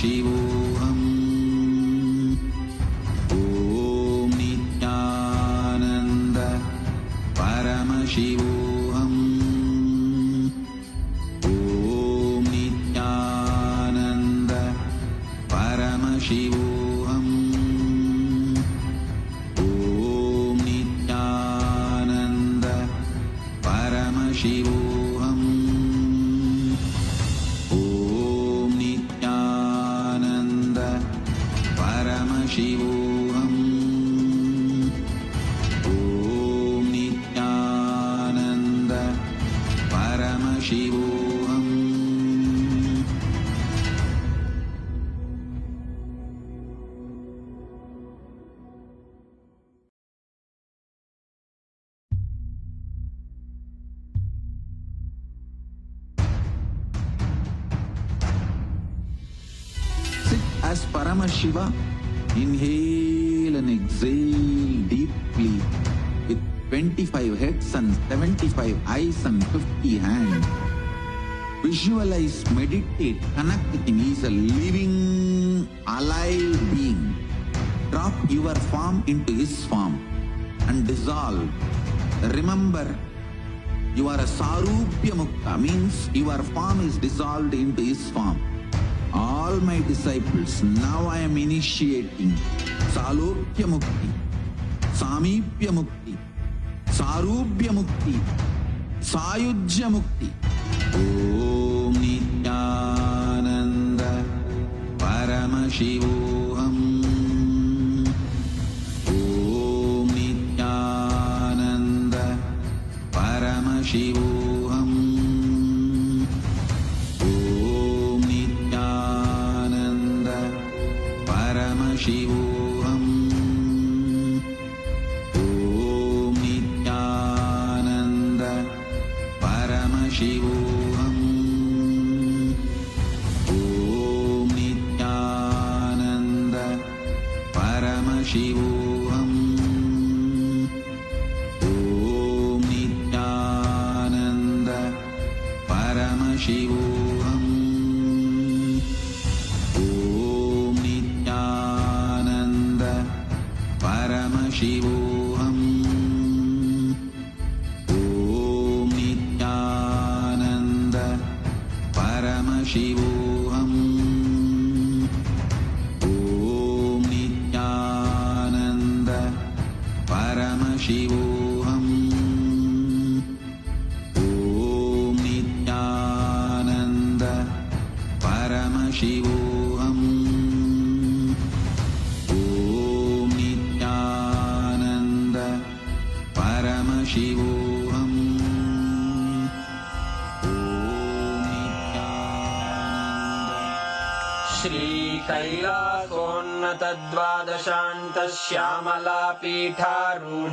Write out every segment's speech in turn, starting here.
Paramashivoham. Om Nithyananda Paramashivoham. Om Nithyananda Paramashivoham. Om Nithyananda Paramashivoham. Om Nithyananda Paramashivoham. Om Nithyananda Paramashivoham. Sit as Paramashiva. Inhale and exhale deeply with 25 heads and 75 eyes and 50 hands. Visualize, meditate, connect with him. He is a living, alive being. Drop your form into his form and dissolve. Remember, you are a Sarupya Mukta, means your form is dissolved into his form. All my disciples, now I am initiating Salokya Mukti, Samipya Mukti, Sarupya Mukti, Sayujya Mukti. Om Nithyananda Paramashivoham. Om Nithyananda Paramashivoham. Om Nithyananda Paramashivoham. Om Nithyananda Paramashivoham. Om Nithyananda Paramashivoham. Om Nithyananda Paramashivoham. Om Nithyananda Paramashivoham. Om Nithyananda Paramashivoham. Om Nithyananda Paramashivoham. Om Nithyananda Paramashivoham. Om Nithyananda Paramashivoham. Shri कैलासोन्नत द्वादशान्त Shyamala पीठारूढ़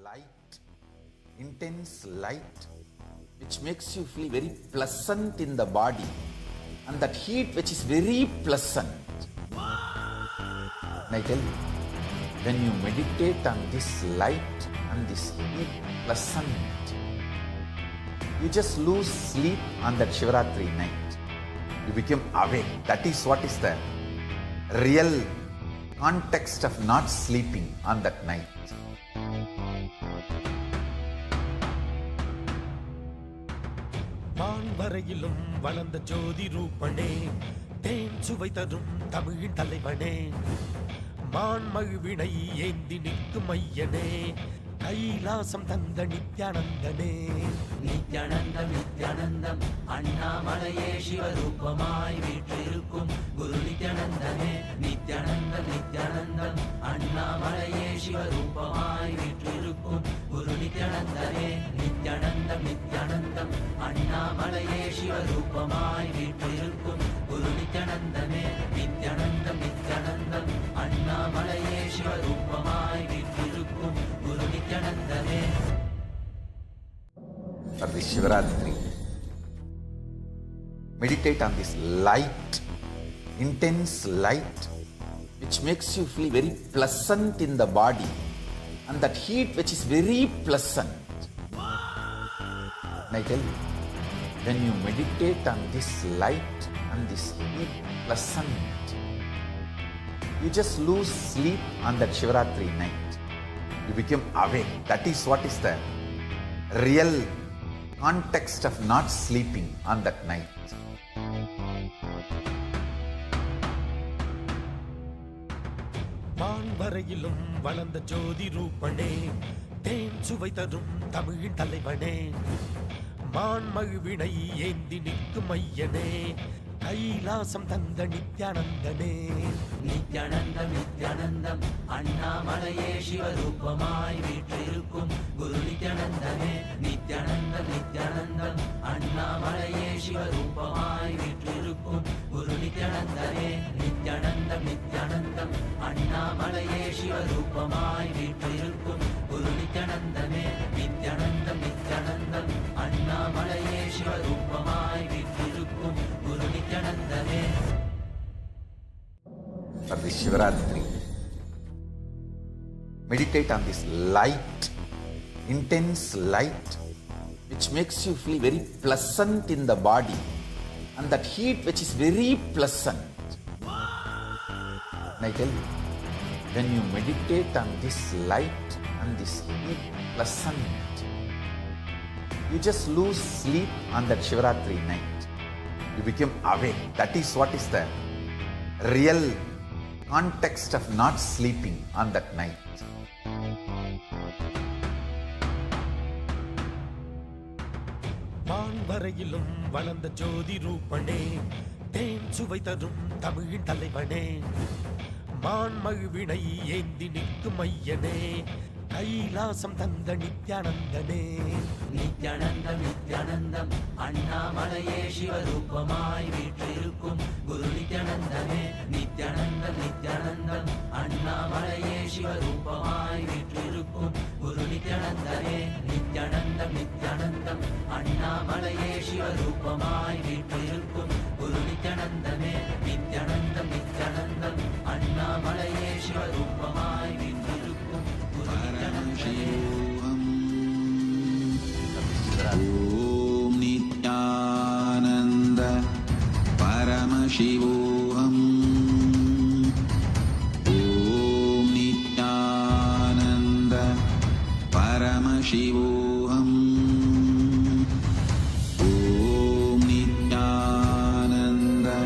light, intense light, which makes you feel very pleasant in the body, and that heat which is very pleasant. And I tell you, when you meditate on this light and this heat pleasant, you just lose sleep on that Shivaratri night. You become awake. That is what is the real context of not sleeping on that night. வரையிலும் வளர்ந்த ஜோதி ரூபனே, தேன் சுவை தரும் தமிழின் தலைவனே, மான்மழுவினை ஏந்தி நிற்கும் ஐயனே, கைலாசம் தந்த நித்யானந்தனே. நித்யானந்தம் நித்யானந்தம் அண்ணாமலையே சிவரூபமாய் வீற்றிருக்கும் குரு நித்யானந்தனே. நித்யானந்தம் நித்யானந்தம் அண்ணாமலையே சிவரூபமாய் வீற்றிருக்கும் குரு நித்யானந்தனே. நித்யானந்தம் நித்யானந்தம் அண்ணாமலையே சிவரூபமாய் வீற்றிருக்கும் குரு நித்யானந்தனே. நித்யானந்தம் நித்யானந்தம் அண்ணாமலையே சிவரூபமாய் வீற்றிருக்கும் குரு நித்யானந்தனே. For the Shivaratri, meditate on this light, intense light, which makes you feel very pleasant in the body, and that heat which is very pleasant. And I tell you, when you meditate on this light and this heat pleasant, you just lose sleep on that Shivaratri night. You become awake. That is what is the real context of not sleeping on that night. மான் வரையிலும் வளர்ந்த ஜோதி ரூபனே, தேன் சுவை தரும் தமிழின் தலைவனே, மான்மழுவினை ஏந்தி நிற்கும் ஐயனே, கைலாசம் தந்த நித்யானந்தனே. நித்யானந்தம் நித்யானந்தம் அண்ணாமலையே சிவரூபமாய் வீற்றிருக்கும் குரு நித்யானந்தனே. நித்யானந்தம் நித்யானந்தம் அண்ணாமலையே சிவரூபமாய் வீற்றிருக்கும் குரு நித்யானந்தனே. நித்யானந்தம் நித்யானந்தம் அண்ணாமலையே சிவரூபமாய் வீற்றிருக்கும் குரு நித்யானந்தனே. நித்யானந்தம் நித்யானந்தம் அண்ணாமலையே சிவரூபமாய் வீற்றிருக்கும் குரு நித்யானந்தனே. For the Shivaratri, meditate on this light, intense light, which makes you feel very pleasant in the body, and that heat which is very pleasant. And I tell you, when you meditate on this light and this heat pleasant, you just lose sleep on that Shivaratri night. You become awake. That is what is the real context of not sleeping on that night. மான் வரையிலும் வளர்ந்த ஜோதி ரூபனே, தேன் சுவை தரும் தமிழின் தலைவனே, மான்மழுவினை ஏந்தி நிற்கும் ஐயனே, கைலாசம் தந்த நித்யானந்தனே. நித்யானந்தம் நித்யானந்தம் அண்ணாமலையே சிவரூபமாய் வீற்றிருக்கும் குரு நித்யானந்தனே. நித்யானந்தம் நித்யானந்தம் அண்ணாமலையே சிவரூபமாய் வீற்றிருக்கும் குரு நித்யானந்தனே. நித்யானந்தம் நித்யானந்தம் அண்ணாமலையே சிவரூபமாய் வீற்றிருக்கும் குரு நித்யானந்தனே. நித்யானந்தம் நித்யானந்தம் அண்ணாமலையே சிவரூபமாய் வீற்றிருக்கும் குரு Paramashivam. Om Nithyananda Paramashivam. Om Nithyananda Paramashivam. Om Nithyananda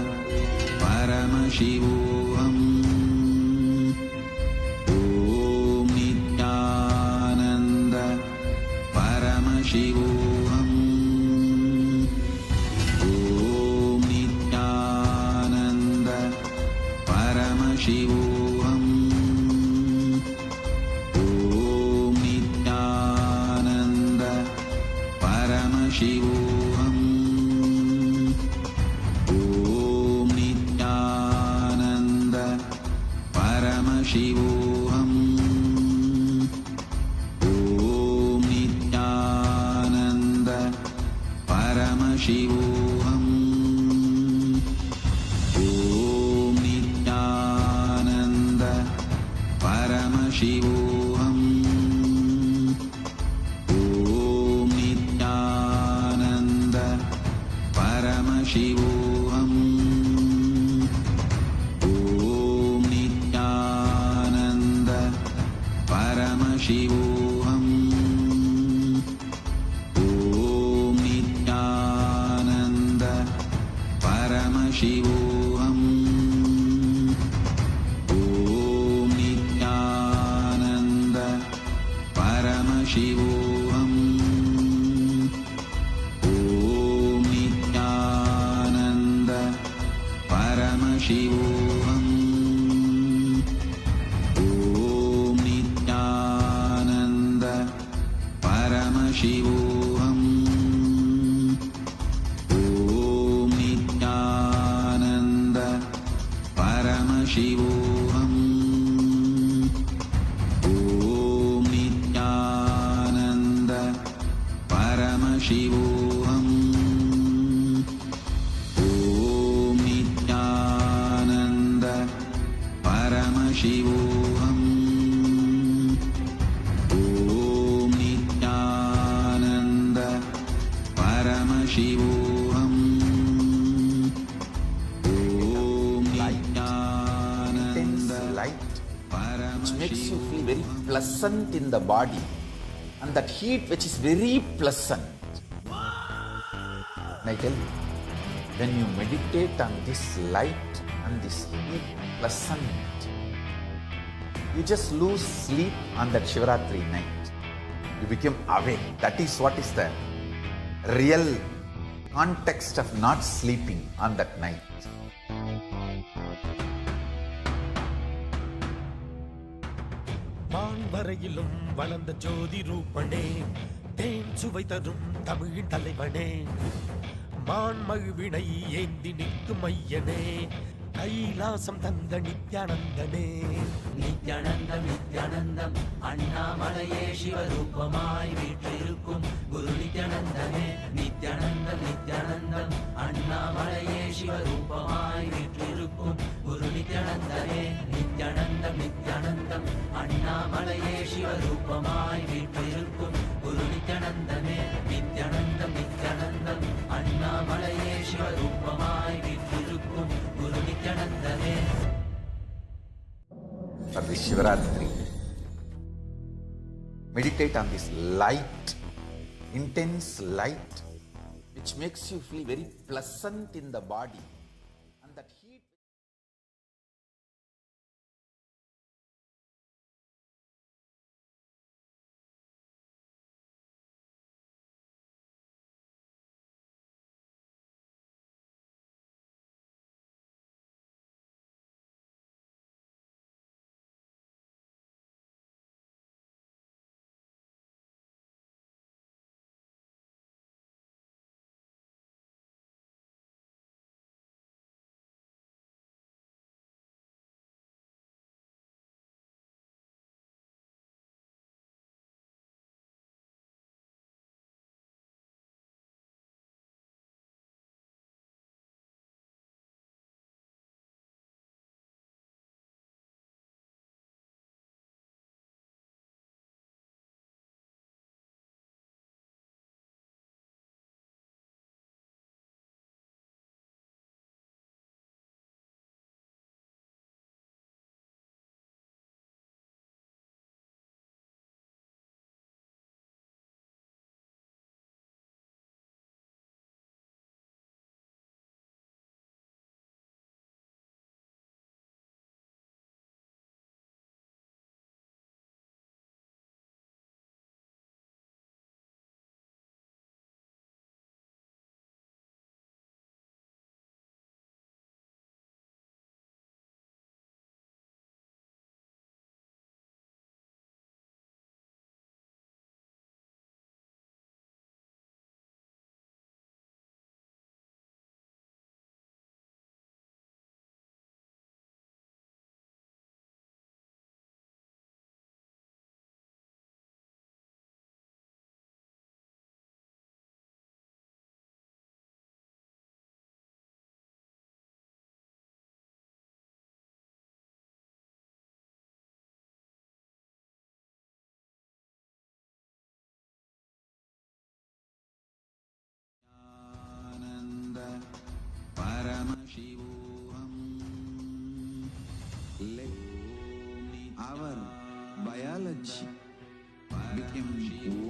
Paramashivam. Paramashivam. Om Nithyananda Paramashivam. Om Nithyananda Paramashivam. Om Nithyananda Paramashivam. Paramashivam. Om Nithyananda Paramashivam. Om Nithyananda Paramashivoham. Om Nithyananda Paramashivoham. Om Nithyananda Paramashivoham. Om Nithyananda Paramashivoham. Om Nithyananda Paramashivoham. Om Nithyananda Paramashivoham. Om Nithyananda Paramashivoham. Om Intense light which makes you feel very pleasant in the body, and that heat which is very pleasant. And I tell you, when you meditate on this light and this heat pleasant, you just lose sleep on that Shivaratri night. You become awake. That is what is the real context of not sleeping on that night. வான்வரையிலும் வளர்ந்த ஜோதி ரூபனே, தேன் சுவை தரும் தமிழின் தலைவனே, மான்மழுவினை ஏந்தி நிற்கும் ஐயனே, கைலாசம் தந்த நித்யானந்தனே. நித்யானந்தம் நித்யானந்தம் அண்ணாமலையே சிவரூபமாய் வீற்றிருக்கும் குரு நித்யானந்தமே. நித்யானந்தம் நித்யானந்தம் அண்ணாமலையே சிவரூபமாய் வீற்றிருக்கும் குரு நித்யானந்தமே. நித்யானந்தம் நித்யானந்தம் அண்ணாமலையே சிவரூபமாய் வீற்றிருக்கும் குரு நித்யானந்தமே. நித்யானந்தம் நித்யானந்தம் அண்ணாமலையே சிவரூபமாய் வீற்றிருக்கும் குரு நித்யானந்தமே. For this Shivaratri, meditate on this light, intense light, which makes you feel very pleasant in the body, and that heat. Paramashivoham. Let our biology become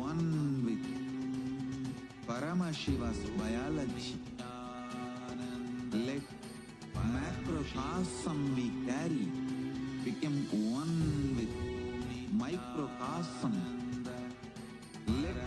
one with Paramashiva's biology. Let macrocosm we carry become one with microcosm.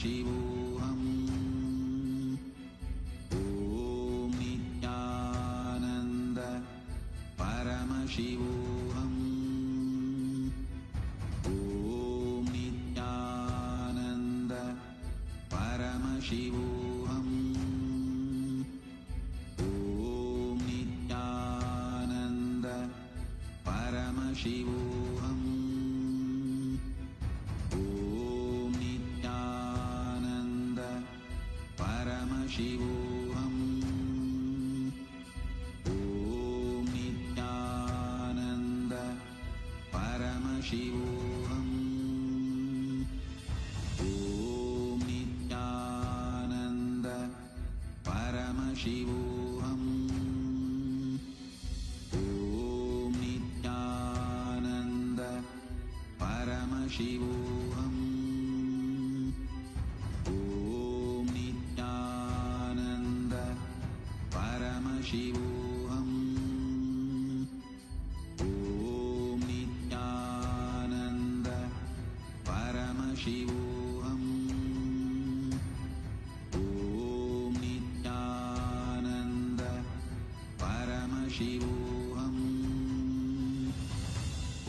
Paramashivoham. Om Nithyananda Paramashivoham. Om Nithyananda Paramashivoham. Om Nithyananda Paramashivoham. Om Nithyananda Paramashivoham. Om Nithyananda Paramashivoham. Om Nithyananda Paramashivoham. Om Nithyananda Paramashivoham. Om Nithyananda Paramashivoham. Om Nithyananda Paramashivoham. Om Nithyananda Paramashivoham.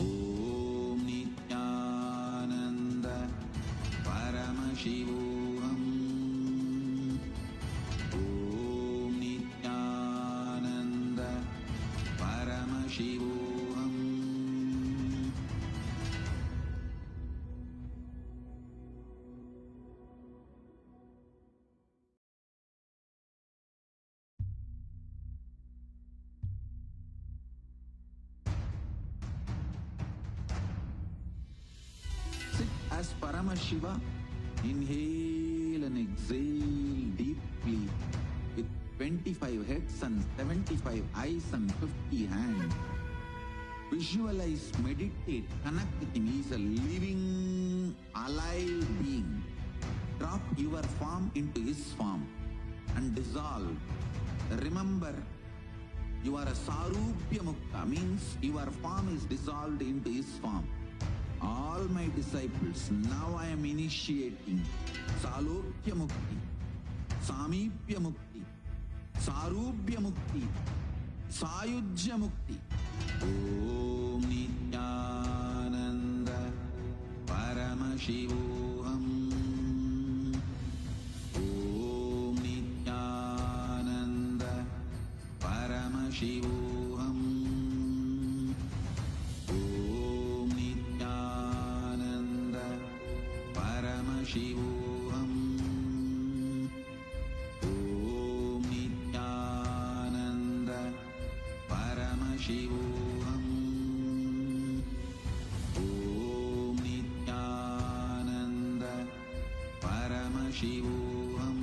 Om Nithyananda Paramashivoham. Om Nithyananda Paramashivoham. Sit as Paramashiva. Inhale and exhale deeply with 25 heads and 75 eyes and 50 hands. Visualize, meditate, connect with him. He is a living, alive being. Drop your form into his form and dissolve. Remember, you are a Sarupya Mukta, means your form is dissolved into his form. All my disciples, now I am initiating Salokya Mukti, Samipya Mukti, Sarupya Mukti, Sayujya Mukti. Om Nithyananda Paramashivoham. Om Nithyananda Paramashivoham. Om Nithyananda Paramashivoham. Om Nithyananda Paramashivoham. Om Nithyananda Paramashivoham.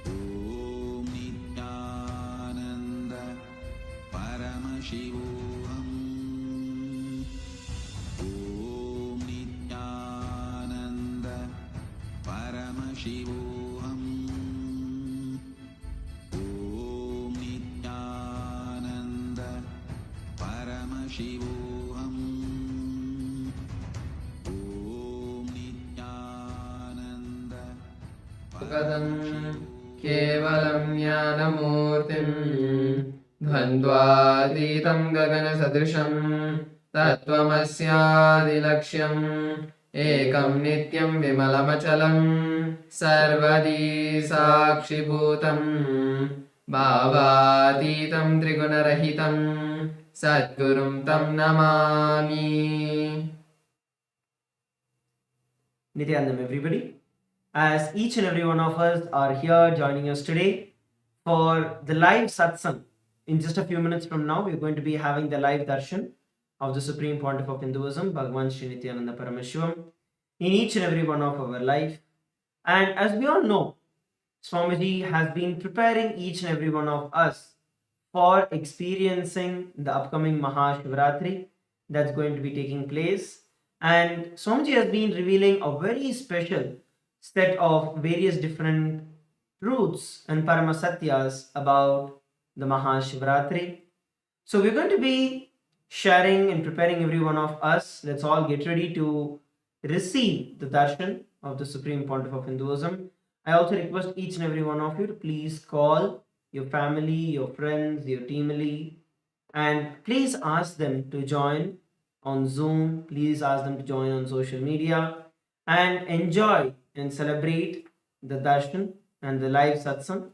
Om Nithyananda Paramashivoham. Om Nithyananda Paramashivoham. Om Nithyananda Paramashivoham. Om Nithyananda गदं केवलं ज्ञानमूर्तिं द्वन्द्वातीतं गगनसदृशं तत्त्वमस्यादिलक्ष्यम् एकं नित्यं विमलमचलं सर्वदी साक्षिभूतं भावातीतं त्रिगुणरहितं सद्गुरुं तं Namami. Nityanandam, everybody. As each and every one of us are here joining us today for the live satsang. In just a few minutes from now, we're going to be having the live darshan of the Supreme Pontiff of Hinduism, Bhagavan Sri Nithyananda Paramashivam, in each and every one of our life. And as we all know, Swamiji has been preparing each and every one of us for experiencing the upcoming Mahashivratri that's going to be taking place. And Swamiji has been revealing a very special set of various different truths and Paramasatyas about the Mahashivratri. So we're going to be sharing and preparing every one of us. Let's all get ready to receive the darshan of the Supreme Pontiff of Hinduism, I also request each and every one of you to please call your family, your friends, your teamily, and please ask them to join on Zoom. Please ask them to join on social media and enjoy and celebrate the darshan and the live satsang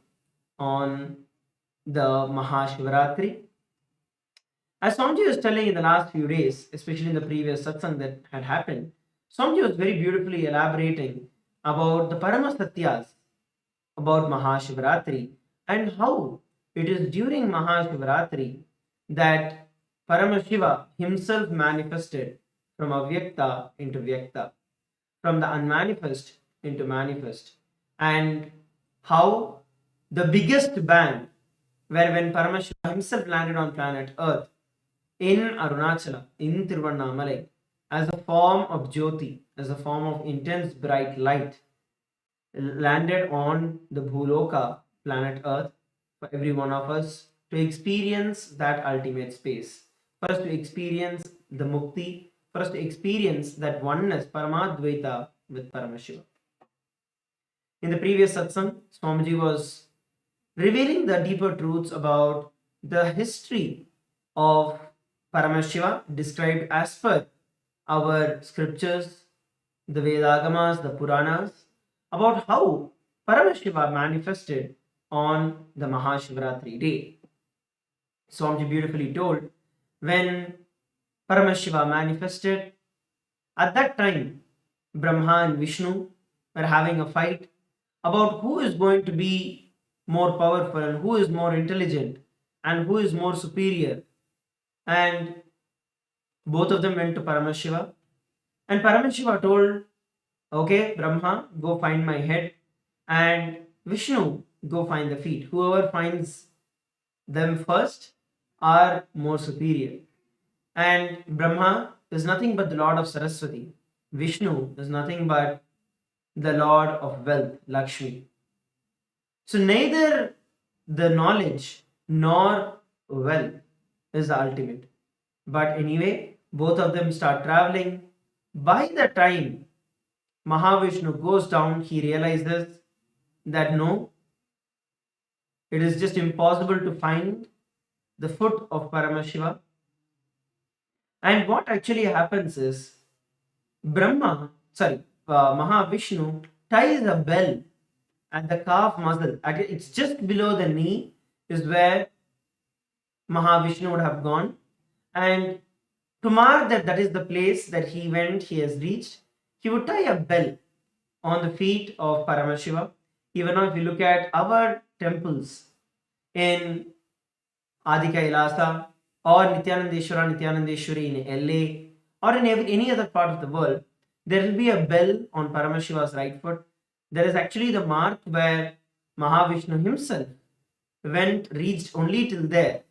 on the Mahashivratri. As Swamiji was telling in the last few days, especially in the previous satsang that had happened, Swamiji was very beautifully elaborating about the Parama Satyas about Mahashivratri and how it is during Mahashivratri that Paramashiva himself manifested from Avyakta into Vyakta, from the unmanifest into manifest, and how the biggest bang, where when Paramashiva himself landed on planet Earth in Arunachala, in Tiruvannamalai, as a form of Jyoti, as a form of intense bright light, landed on the Bhuloka, planet Earth, for every one of us to experience that ultimate space, for us to experience the Mukti, for us to experience that oneness, Paramadvaita, with Paramashiva. In the previous satsang, Swamiji was revealing the deeper truths about the history of Paramashiva described as per our scriptures, the Vedagamas, the Puranas, about how Paramashiva manifested on the Mahashivratri day. Swamiji beautifully told, when Paramashiva manifested, at that time Brahma and Vishnu were having a fight about who is going to be more powerful and who is more intelligent and who is more superior. And both of them went to Paramashiva, and Paramashiva told, okay, Brahma, go find my head, and Vishnu, go find the feet. Whoever finds them first are more superior. And Brahma is nothing but the Lord of Saraswati. Vishnu is nothing but the Lord of wealth, Lakshmi. So neither the knowledge nor wealth is the ultimate. But anyway, both of them start traveling. By the time Mahavishnu goes down, he realizes that no, it is just impossible to find the foot of Paramashiva. And what actually happens is Mahavishnu ties a bell at the calf muscle. It's just below the knee is where Mahavishnu would have gone. And to mark that is the place that he has reached, he would tie a bell on the feet of Paramashiva. Even now, if you look at our temples in Adi Kailasa or Nityanandeshwari in LA or in any other part of the world, there will be a bell on Paramashiva's right foot. There is actually the mark where Mahavishnu himself reached only till there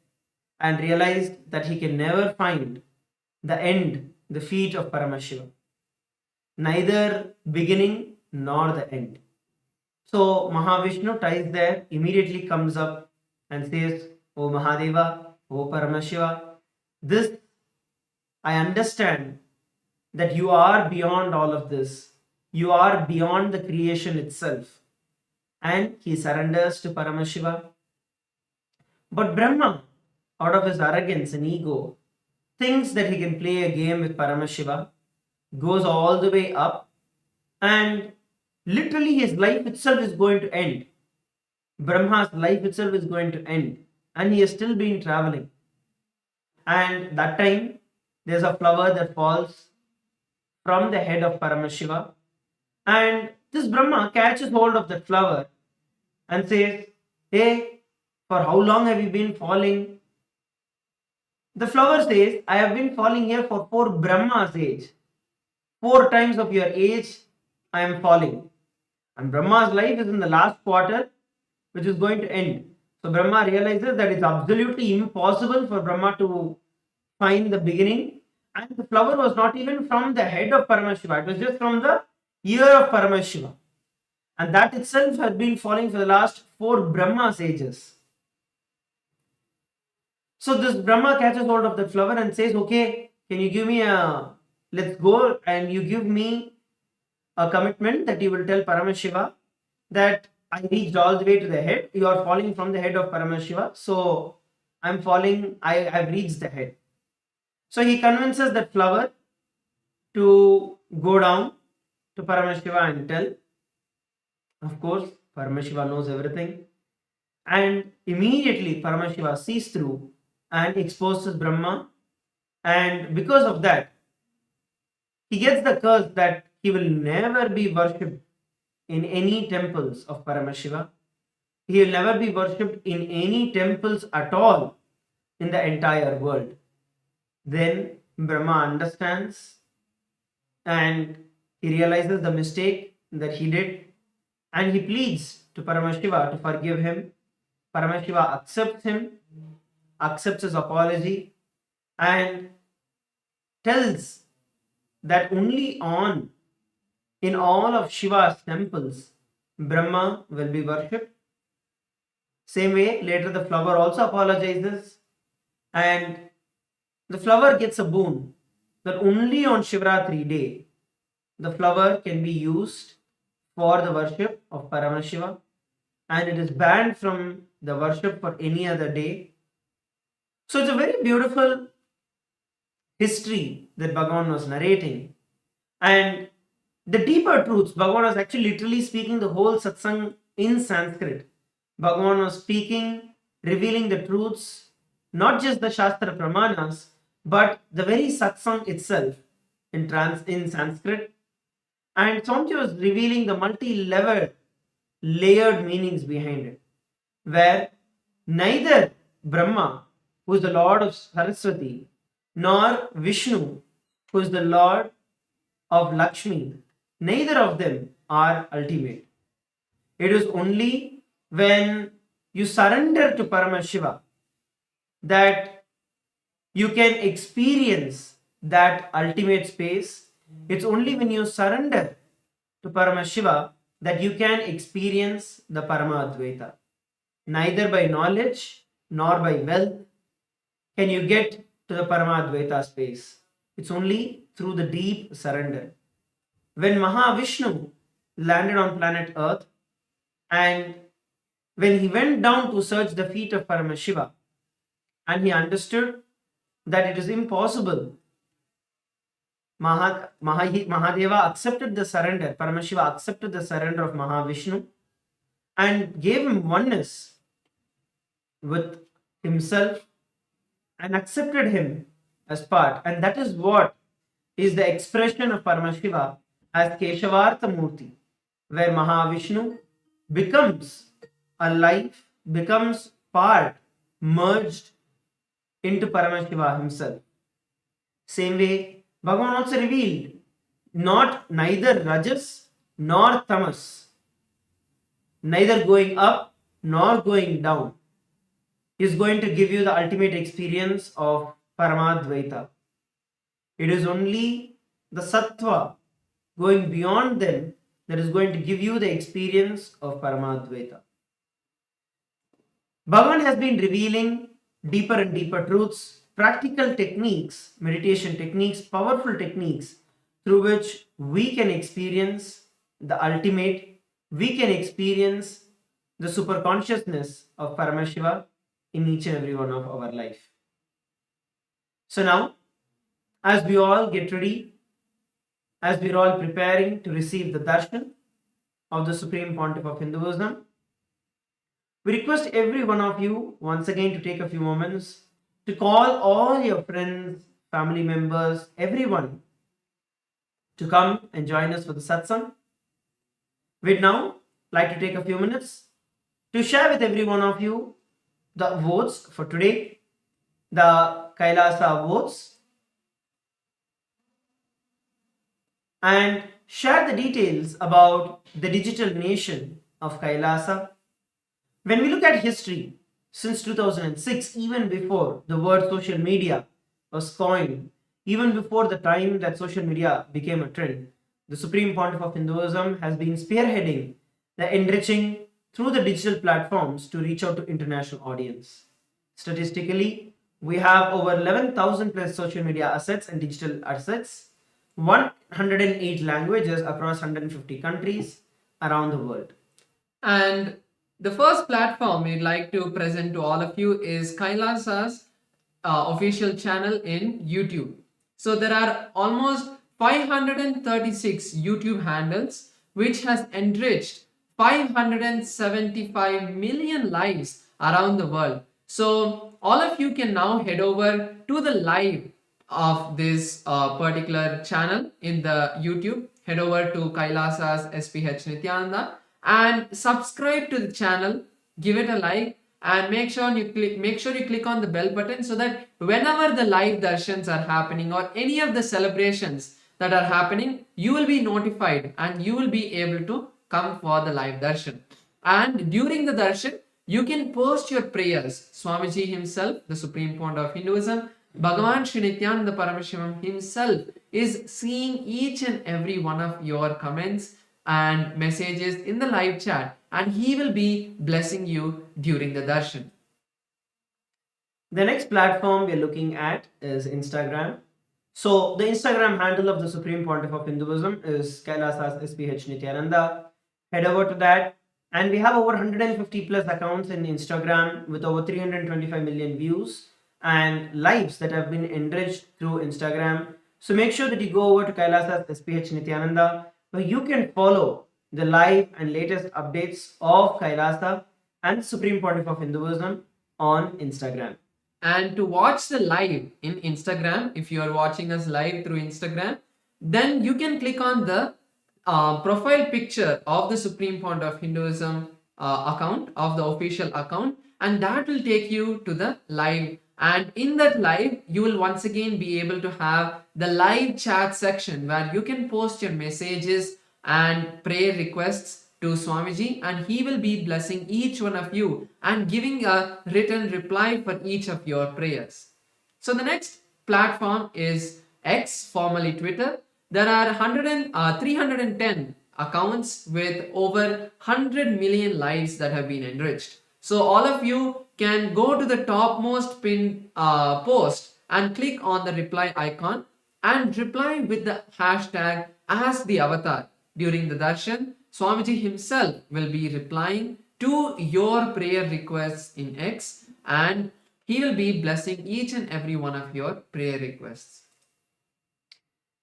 and realized that he can never find the end, the feet of Paramashiva. Neither beginning nor the end. So Mahavishnu ties there, immediately comes up and says, O Mahadeva, O Paramashiva, this I understand that you are beyond all of this. You are beyond the creation itself. And he surrenders to Paramashiva. But Brahma, out of his arrogance and ego, thinks that he can play a game with Paramashiva, goes all the way up, and literally his life itself is going to end. Brahma's life itself is going to end, and he has still been traveling. And that time, there's a flower that falls from the head of Paramashiva, and this Brahma catches hold of that flower and says, hey, for how long have you been falling? The flower says, I have been falling here for 4 Brahma's age. 4 times of your age, I am falling. And Brahma's life is in the last quarter, which is going to end. So Brahma realizes that it's absolutely impossible for Brahma to find the beginning. And the flower was not even from the head of Paramashiva. It was just from the ear of Paramashiva. And that itself had been falling for the last 4 Brahma's ages. So this Brahma catches hold of the flower and says, okay, can you give me let's go and you give me a commitment that you will tell Paramashiva that I reached all the way to the head. You are falling from the head of Paramashiva. So I'm falling, I've reached the head. So he convinces that flower to go down to Paramashiva and tell. Of course, Paramashiva knows everything. And immediately Paramashiva sees through and exposes Brahma. And because of that, he gets the curse that he will never be worshipped in any temples of Paramashiva. He will never be worshipped in any temples at all in the entire world. Then Brahma understands and he realizes the mistake that he did and he pleads to Paramashiva to forgive him. Paramashiva accepts him, accepts his apology, and tells that only in all of Shiva's temples, Brahma will be worshipped. Same way, later the flower also apologizes, and the flower gets a boon that only on Shivratri day, the flower can be used for the worship of Paramashiva, and it is banned from the worship for any other day. So it's a very beautiful history that Bhagavan was narrating. And the deeper truths, Bhagavan was actually literally speaking the whole satsang in Sanskrit. Bhagavan was speaking, revealing the truths, not just the Shastra Pramanas, but the very satsang itself in Sanskrit. And Swamiji was revealing the multi-level, layered meanings behind it, where neither Brahma, who is the Lord of Saraswati, nor Vishnu, who is the Lord of Lakshmi, neither of them are ultimate. It is only when you surrender to Paramashiva that you can experience that ultimate space. It's only when you surrender to Paramashiva that you can experience the Paramadvaita. Neither by knowledge nor by wealth can you get to the Paramadvaita space. It's only through the deep surrender. When Mahavishnu landed on planet Earth and when he went down to search the feet of Paramashiva and he understood that it is impossible, Mahadeva accepted the surrender, Paramashiva accepted the surrender of Mahavishnu and gave him oneness with himself and accepted him as part. And that is what is the expression of Paramashiva as Keshavartha Murti, where Mahavishnu becomes alive, becomes part, merged into Paramashiva himself. Same way, Bhagavan also revealed neither Rajas nor Tamas, neither going up nor going down, is going to give you the ultimate experience of Paramadvaita. It is only the Sattva going beyond them that is going to give you the experience of Paramadvaita. Bhagavan has been revealing deeper and deeper truths, practical techniques, meditation techniques, powerful techniques through which we can experience the ultimate, we can experience the superconsciousness of Paramashiva in each and every one of our life. So now, as we all get ready, as we are all preparing to receive the darshan of the Supreme Pontiff of Hinduism, we request every one of you once again to take a few moments to call all your friends, family members, everyone to come and join us for the satsang. We'd now like to take a few minutes to share with every one of you the votes for today, the Kailasa votes, and share the details about the digital nation of Kailasa. When we look at history, since 2006, even before the word social media was coined, even before the time that social media became a trend, the Supreme Pontiff of Hinduism has been spearheading the enriching through the digital platforms to reach out to international audience. Statistically, we have over 11,000 plus social media assets and digital assets 108 languages across 150 countries around the world. And the first platform we'd like to present to all of you is Kailasa's official channel in YouTube. So there are almost 536 YouTube handles which has enriched 575 million lives around the world. So all of you can now head over to the live of this particular channel in the YouTube. Head over to Kailasa's SPH Nithyananda and subscribe to the channel, give it a like, and make sure you click on the bell button so that whenever the live darshans are happening or any of the celebrations that are happening, you will be notified and you will be able to come for the live darshan. And during the darshan, you can post your prayers. Swamiji himself, the Supreme Pontiff of Hinduism, Bhagavan Sri Nithyananda Paramashivam himself is seeing each and every one of your comments and messages in the live chat, and he will be blessing you during the darshan. The next platform we're looking at is Instagram. So the Instagram handle of the Supreme Pontiff of Hinduism is Kailasa's SPH Nithyananda. Head over to that, and we have over 150 plus accounts in Instagram with over 325 million views and lives that have been enriched through Instagram. So make sure that you go over to Kailasa's SPH Nithyananda, where you can follow the live and latest updates of Kailasa and the Supreme Pontiff of Hinduism on Instagram. And to watch the live in Instagram, if you are watching us live through Instagram, then you can click on the profile picture of the Supreme Pontiff of Hinduism account, of the official account, and that will take you to the live. And in that live, you will once again be able to have the live chat section where you can post your messages and prayer requests to Swamiji, and he will be blessing each one of you and giving a written reply for each of your prayers. So the next platform is X, formerly Twitter. There are 310 accounts with over 100 million lives that have been enriched. So all of you can go to the topmost pinned post and click on the reply icon and reply with the hashtag as the avatar. During the darshan, Swamiji himself will be replying to your prayer requests in X, and he will be blessing each and every one of your prayer requests.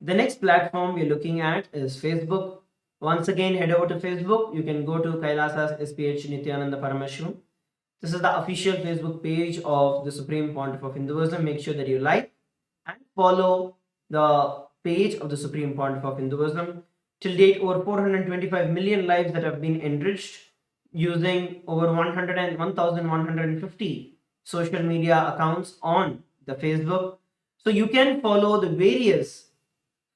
The next platform we're looking at is Facebook. Once again, head over to Facebook. You can go to Kailasa's SPH Nithyananda Paramashivam. This is the official Facebook page of the Supreme Pontiff of Hinduism. Make sure that you like and follow the page of the Supreme Pontiff of Hinduism. Till date, over 425 million lives that have been enriched using over 1,150 social media accounts on the Facebook. So you can follow the various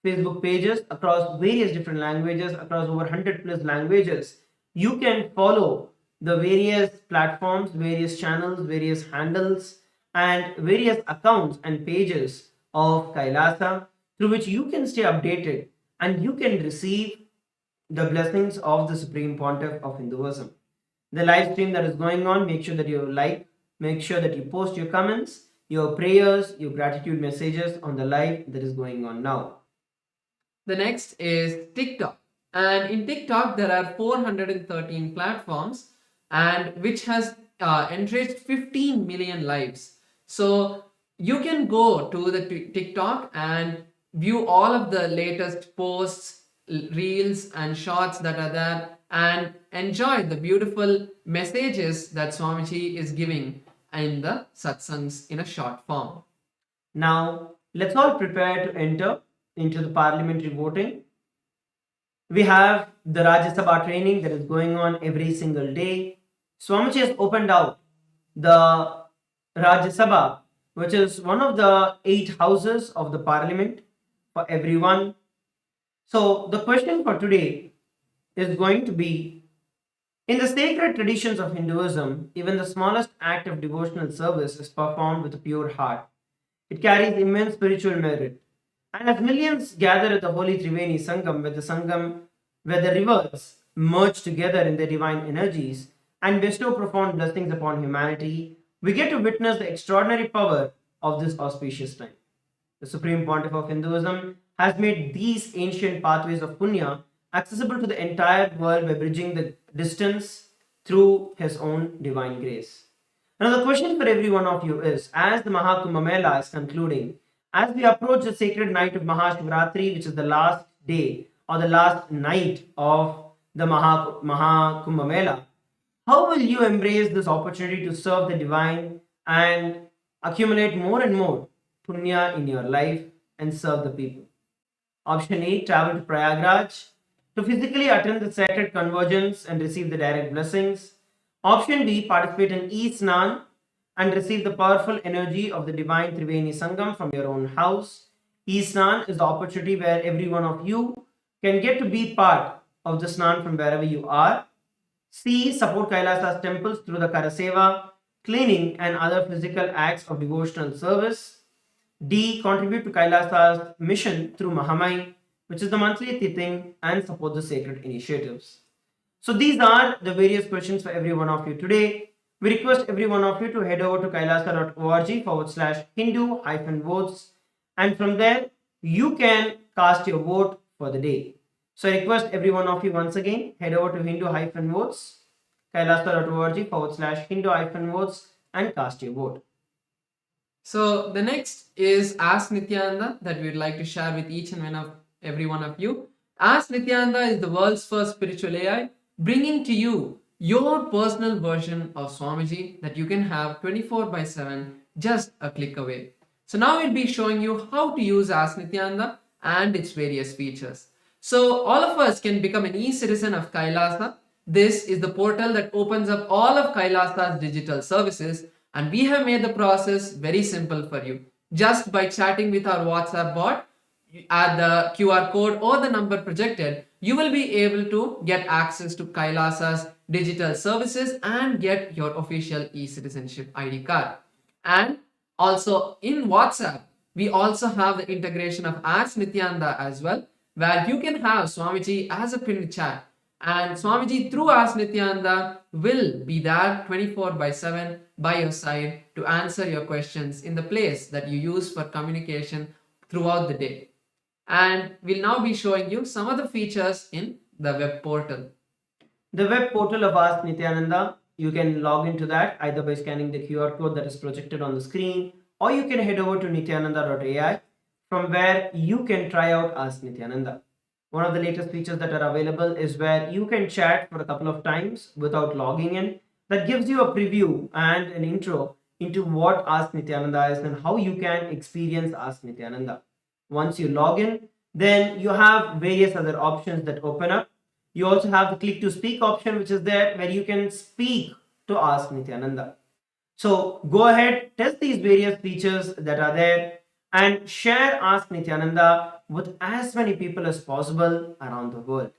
Facebook pages across various different languages, across over 100 plus languages. You can follow the various platforms, various channels, various handles, and various accounts and pages of Kailasa through which you can stay updated and you can receive the blessings of the Supreme Pontiff of Hinduism. The live stream that is going on, make sure that you like, make sure that you post your comments, your prayers, your gratitude messages on the live that is going on now. The next is TikTok. And in TikTok, there are 413 platforms and which has enriched 15 million lives. So you can go to the TikTok and view all of the latest posts, reels and shorts that are there and enjoy the beautiful messages that Swamiji is giving in the satsangs in a short form. Now, let's all prepare to enter into the parliamentary voting. We have the Rajya Sabha training that is going on every single day. Swamiji has opened out the Rajya Sabha, which is one of the 8 houses of the parliament for everyone. So the question for today is going to be, in the sacred traditions of Hinduism, even the smallest act of devotional service is performed with a pure heart. It carries immense spiritual merit. And as millions gather at the holy Triveni Sangam, where the rivers merge together in their divine energies and bestow profound blessings upon humanity, we get to witness the extraordinary power of this auspicious time. The Supreme Pontiff of Hinduism has made these ancient pathways of punya accessible to the entire world by bridging the distance through his own divine grace. Now, the question for every one of you is, as the Mahakumbh Mela is concluding, as we approach the sacred night of Mahashivratri, which is the last day or the last night of the Mahakumbh Mela, how will you embrace this opportunity to serve the divine and accumulate more and more punya in your life and serve the people? Option A, travel to Prayagraj to physically attend the sacred convergence and receive the direct blessings. Option B, participate in e-snan and receive the powerful energy of the divine Triveni Sangam from your own house. E-snan is the opportunity where every one of you can get to be part of the snan from wherever you are. C, support Kailasa's temples through the Karaseva, cleaning and other physical acts of devotional service. D, contribute to Kailasa's mission through Mahamai, which is the monthly tithing, and support the sacred initiatives. So these are the various questions for every one of you today. We request every one of you to head over to kailasa.org/Hindu-votes, and from there you can cast your vote for the day. So I request every one of you once again, head over to Hindu-votes, kailasa.org/Hindu-votes, and cast your vote. So the next is Ask Nithyananda that we would like to share with each and every one of you. Ask Nithyananda is the world's first spiritual AI, bringing to you your personal version of Swamiji that you can have 24/7, just a click away. So now we'll be showing you how to use Ask Nithyananda and its various features. So all of us can become an e-citizen of Kailasa. This is the portal that opens up all of Kailasa's digital services, and we have made the process very simple for you. Just by chatting with our WhatsApp bot at the QR code or the number projected, you will be able to get access to Kailasa's digital services and get your official e-citizenship ID card. And also in WhatsApp, we also have the integration of Ask Nithyananda as well, where you can have Swamiji as a pinned chat. And Swamiji through Ask Nithyananda will be there 24/7 by your side to answer your questions in the place that you use for communication throughout the day. And we'll now be showing you some of the features in the web portal. The web portal of Ask Nithyananda, you can log into that either by scanning the QR code that is projected on the screen, or you can head over to nithyananda.ai, from where you can try out Ask Nithyananda. One of the latest features that are available is where you can chat for a couple of times without logging in. That gives you a preview and an intro into what Ask Nithyananda is and how you can experience Ask Nithyananda. Once you log in, then you have various other options that open up. You also have the click to speak option, which is there where you can speak to Ask Nithyananda. So go ahead, test these various features that are there and share Ask Nithyananda with as many people as possible around the world.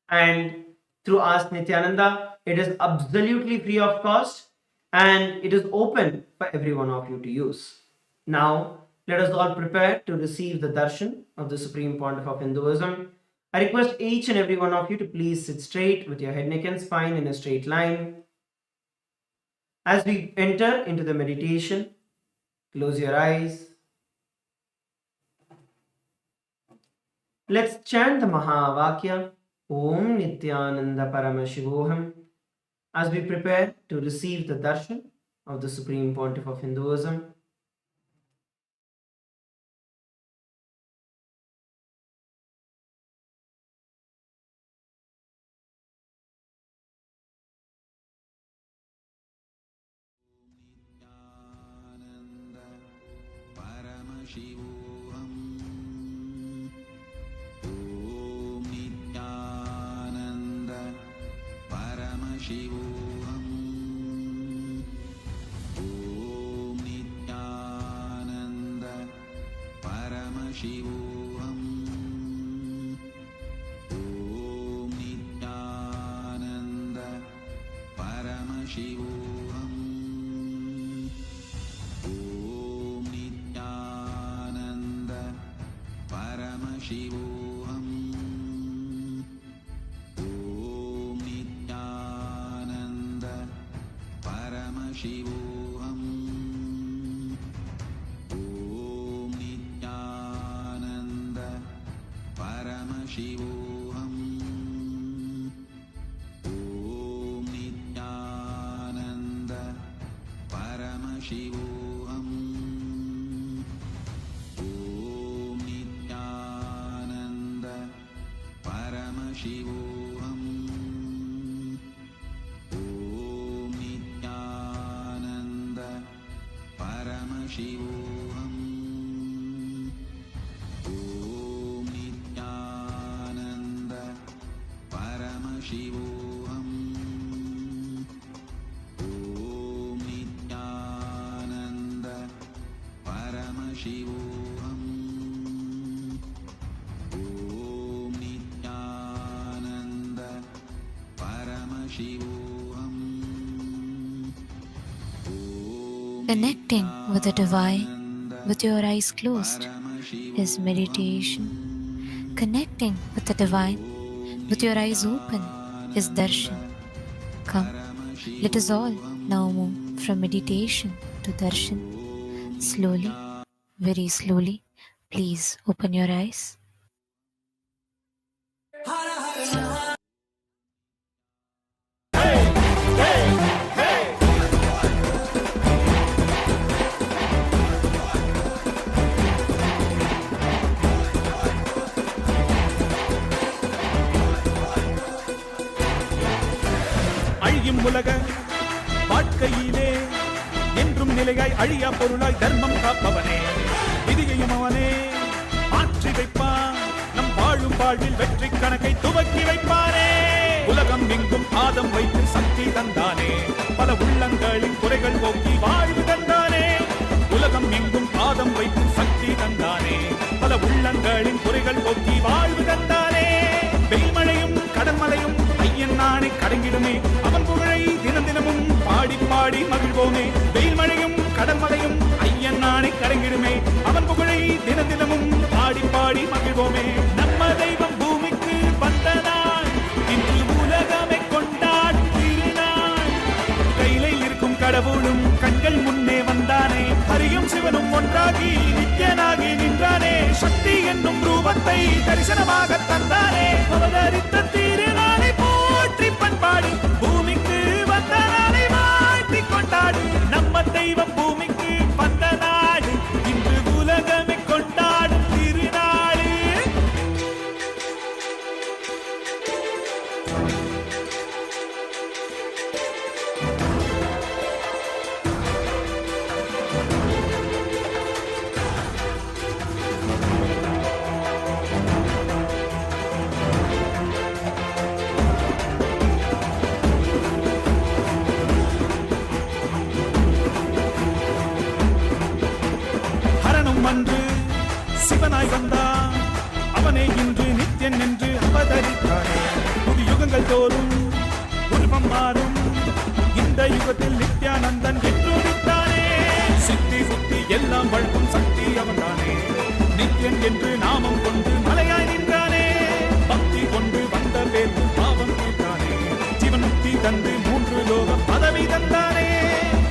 And through Ask Nithyananda, it is absolutely free of cost and it is open for every one of you to use. Now, let us all prepare to receive the darshan of the Supreme Pontiff of Hinduism. I request each and every one of you to please sit straight with your head, neck and spine in a straight line. As we enter into the meditation, close your eyes. Let's chant the Mahavakya, Om Nithyananda Paramashivam, as we prepare to receive the darshan of the Supreme Pontiff of Hinduism. Paramashivam. Om Nithyananda Paramashivam. Om Nithyananda Paramashivam. Om Nithyananda Paramashivam. Om Nithyananda Paramashivam. Om Nithyananda Paramashivam. Om Nithyananda Paramashivoham. Om Nithyananda Paramashivoham. Om Nithyananda Paramashivoham. Om Nithyananda Paramashivoham. Om Nithyananda Paramashivoham. Om Nithyananda Paramashivoham. Om Nithyananda Paramashivoham. Connecting with the divine with your eyes closed is meditation. Connecting with the divine with your eyes open is darshan. Come, let us all now move from meditation to darshan. Slowly, very slowly, please open your eyes. அழியும் உலக வாழ்க்கையிலே என்றும் நிலையாய் அழியா பொருளாய் தர்மம் காப்பவனே, விதியையும் அவனே மாற்றி வைப்பான். நம் வாழும் வாழ்வில் வெற்றி கணக்கை துவக்கி வைப்பானே. உலகம் எங்கும் பாதம் வைத்து சக்தி தந்தானே, பல உள்ளங்களின் குறைகள் போக்கி வாழ்வு தந்தானே. உலகம் எங்கும் பாதம் வைத்து சக்தி தந்தானே, பல உள்ளங்களின் குறைகள் போக்கி வாழ்வு தந்தானே. வெயில்மழையும் கடன்மலையும் ஐயன் நாணை கடங்கிடுமே, அவன் புகழை தினம் தினமும் பாடி பாடி மகிழ்வோமே. வெயில்மழையும் கடன்மலையும் ஐயன் நாணை கடங்கிடுமே, அவன் புகழை தினம் தினமும் பாடி பாடி மகிழ்வோமே. நம்ம தெய்வம் பூமிக்கு வந்த நாள், இன்று உலகமே கொண்டாடும் திருநாள். கையிலே இருக்கும் கடவுளும் கண்கள் முன்னே வந்தானே, ஹரியும் சிவனும் ஒன்றாகி நித்யனாகி நின்றானே. சக்தி என்னும் ரூபத்தை தரிசனமாக தந்தானே. அவதரித்த திருநாளை போற்றி பண்பாடி பூமிக்கு வந்த நாளை வாழ்த்தி கொண்டாடு. நம்ம தெய்வம் பூமிக்கு வந்த நாடு, இன்று உலகமே கொண்டாடும் திருநாடு. ஹரனும் அன்று சிவனாய் வந்தான், அவனே இன்று நித்யன் என்று அவதரித்தானே. புது யுகங்கள் தோறும் உருவம் மாறும், இந்த யுகத்தில் நித்யானந்தன் என்றுதித்தானே. சித்தி புத்தி எல்லாம் வழங்கும் சக்தி அவன்தானே, நித்யன் என்று நாமம் கொண்டு மலையாய் நின்றானே. பக்தி கொண்டு வந்த பேர் பாவம் தீர்த்தானே, ஜீவனுக்தி தந்து 3 லோக பதவி தந்தானே.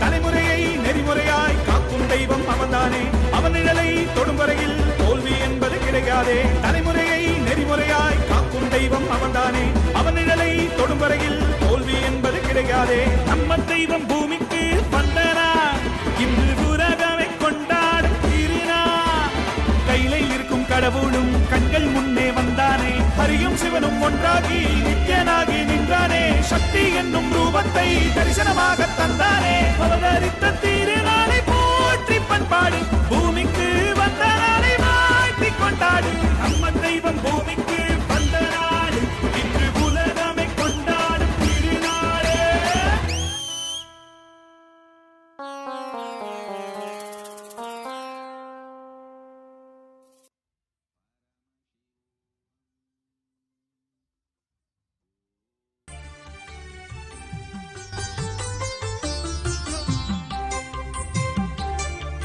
தலைமுறையை நெறிமுறையாய் காக்கும் தெய்வம் அவன்தானே, அவன் நிழலை தொடும் வரையில் தோல்வி என்பது கிடையாதே. தலைமுறையை நெறிமுறையாய் காக்கும் தெய்வம் அவன்தானே, அவன் நிழலை தொடும் வரையில் தோல்வி என்பது கிடையாதே. நம்ம தெய்வம் பூமிக்கு வந்தனா, இன்று உலகமே கொண்டாடும் திருநாள். கையிலே இருக்கும் கடவுளும் கண்கள் முன்னே வந்தானே, ஹரியும் சிவனும் ஒன்றாகி நித்யனாகி நின்றானே. சக்தி என்னும் ரூபத்தை தரிசனமாக தந்தானே. அவதரித்த திருநாளை போற்றி பண்பாடு பூமிக்கு வந்த நாளை வாழ்த்தி கொண்டாடு. நம்ம தெய்வம் பூமிக்கு வந்த நாடு, இன்று உலகமே கொண்டாடும் திருநாளே.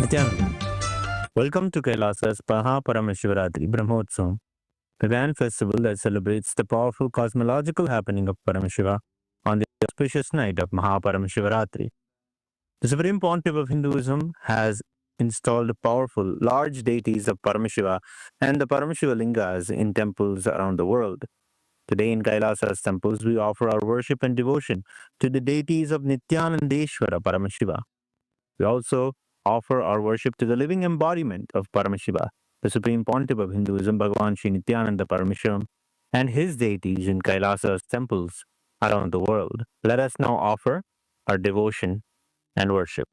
Nithyananda. Welcome to Kailasa's Paramashivaratri Brahmotsavam, the grand festival that celebrates the powerful cosmological happening of Paramashiva on the auspicious night of Paramashivaratri. The Supreme Pontiff of Hinduism has installed powerful, large deities of Paramashiva and the Paramashiva lingas in temples around the world. Today in Kailasa's temples, we offer our worship and devotion to the deities of Nithyanandeshwara Paramashiva. We also offer our worship to the living embodiment of Paramashiva, the Supreme Pontiff of Hinduism, Bhagavan Sri Nithyananda Paramashivam, and his deities in Kailasa's temples around the world. Let us now offer our devotion and worship.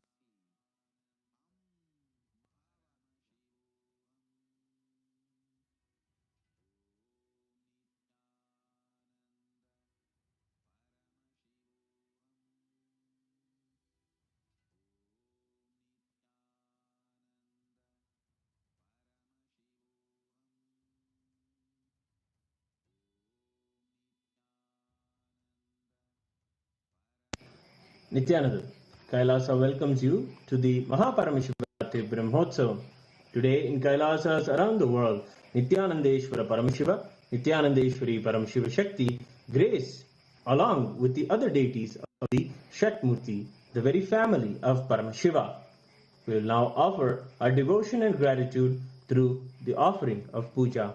Nithyananda, Kailasa welcomes you to the Mahaparameshivratri Brahmotsavam. Today in Kailasas around the world, Nithyanandeshwara Paramashiva, Nithyanandeshwari Paramashiva Shakti grace along with the other deities of the Shatmurti, the very family of Paramashiva. We will now offer our devotion and gratitude through the offering of puja.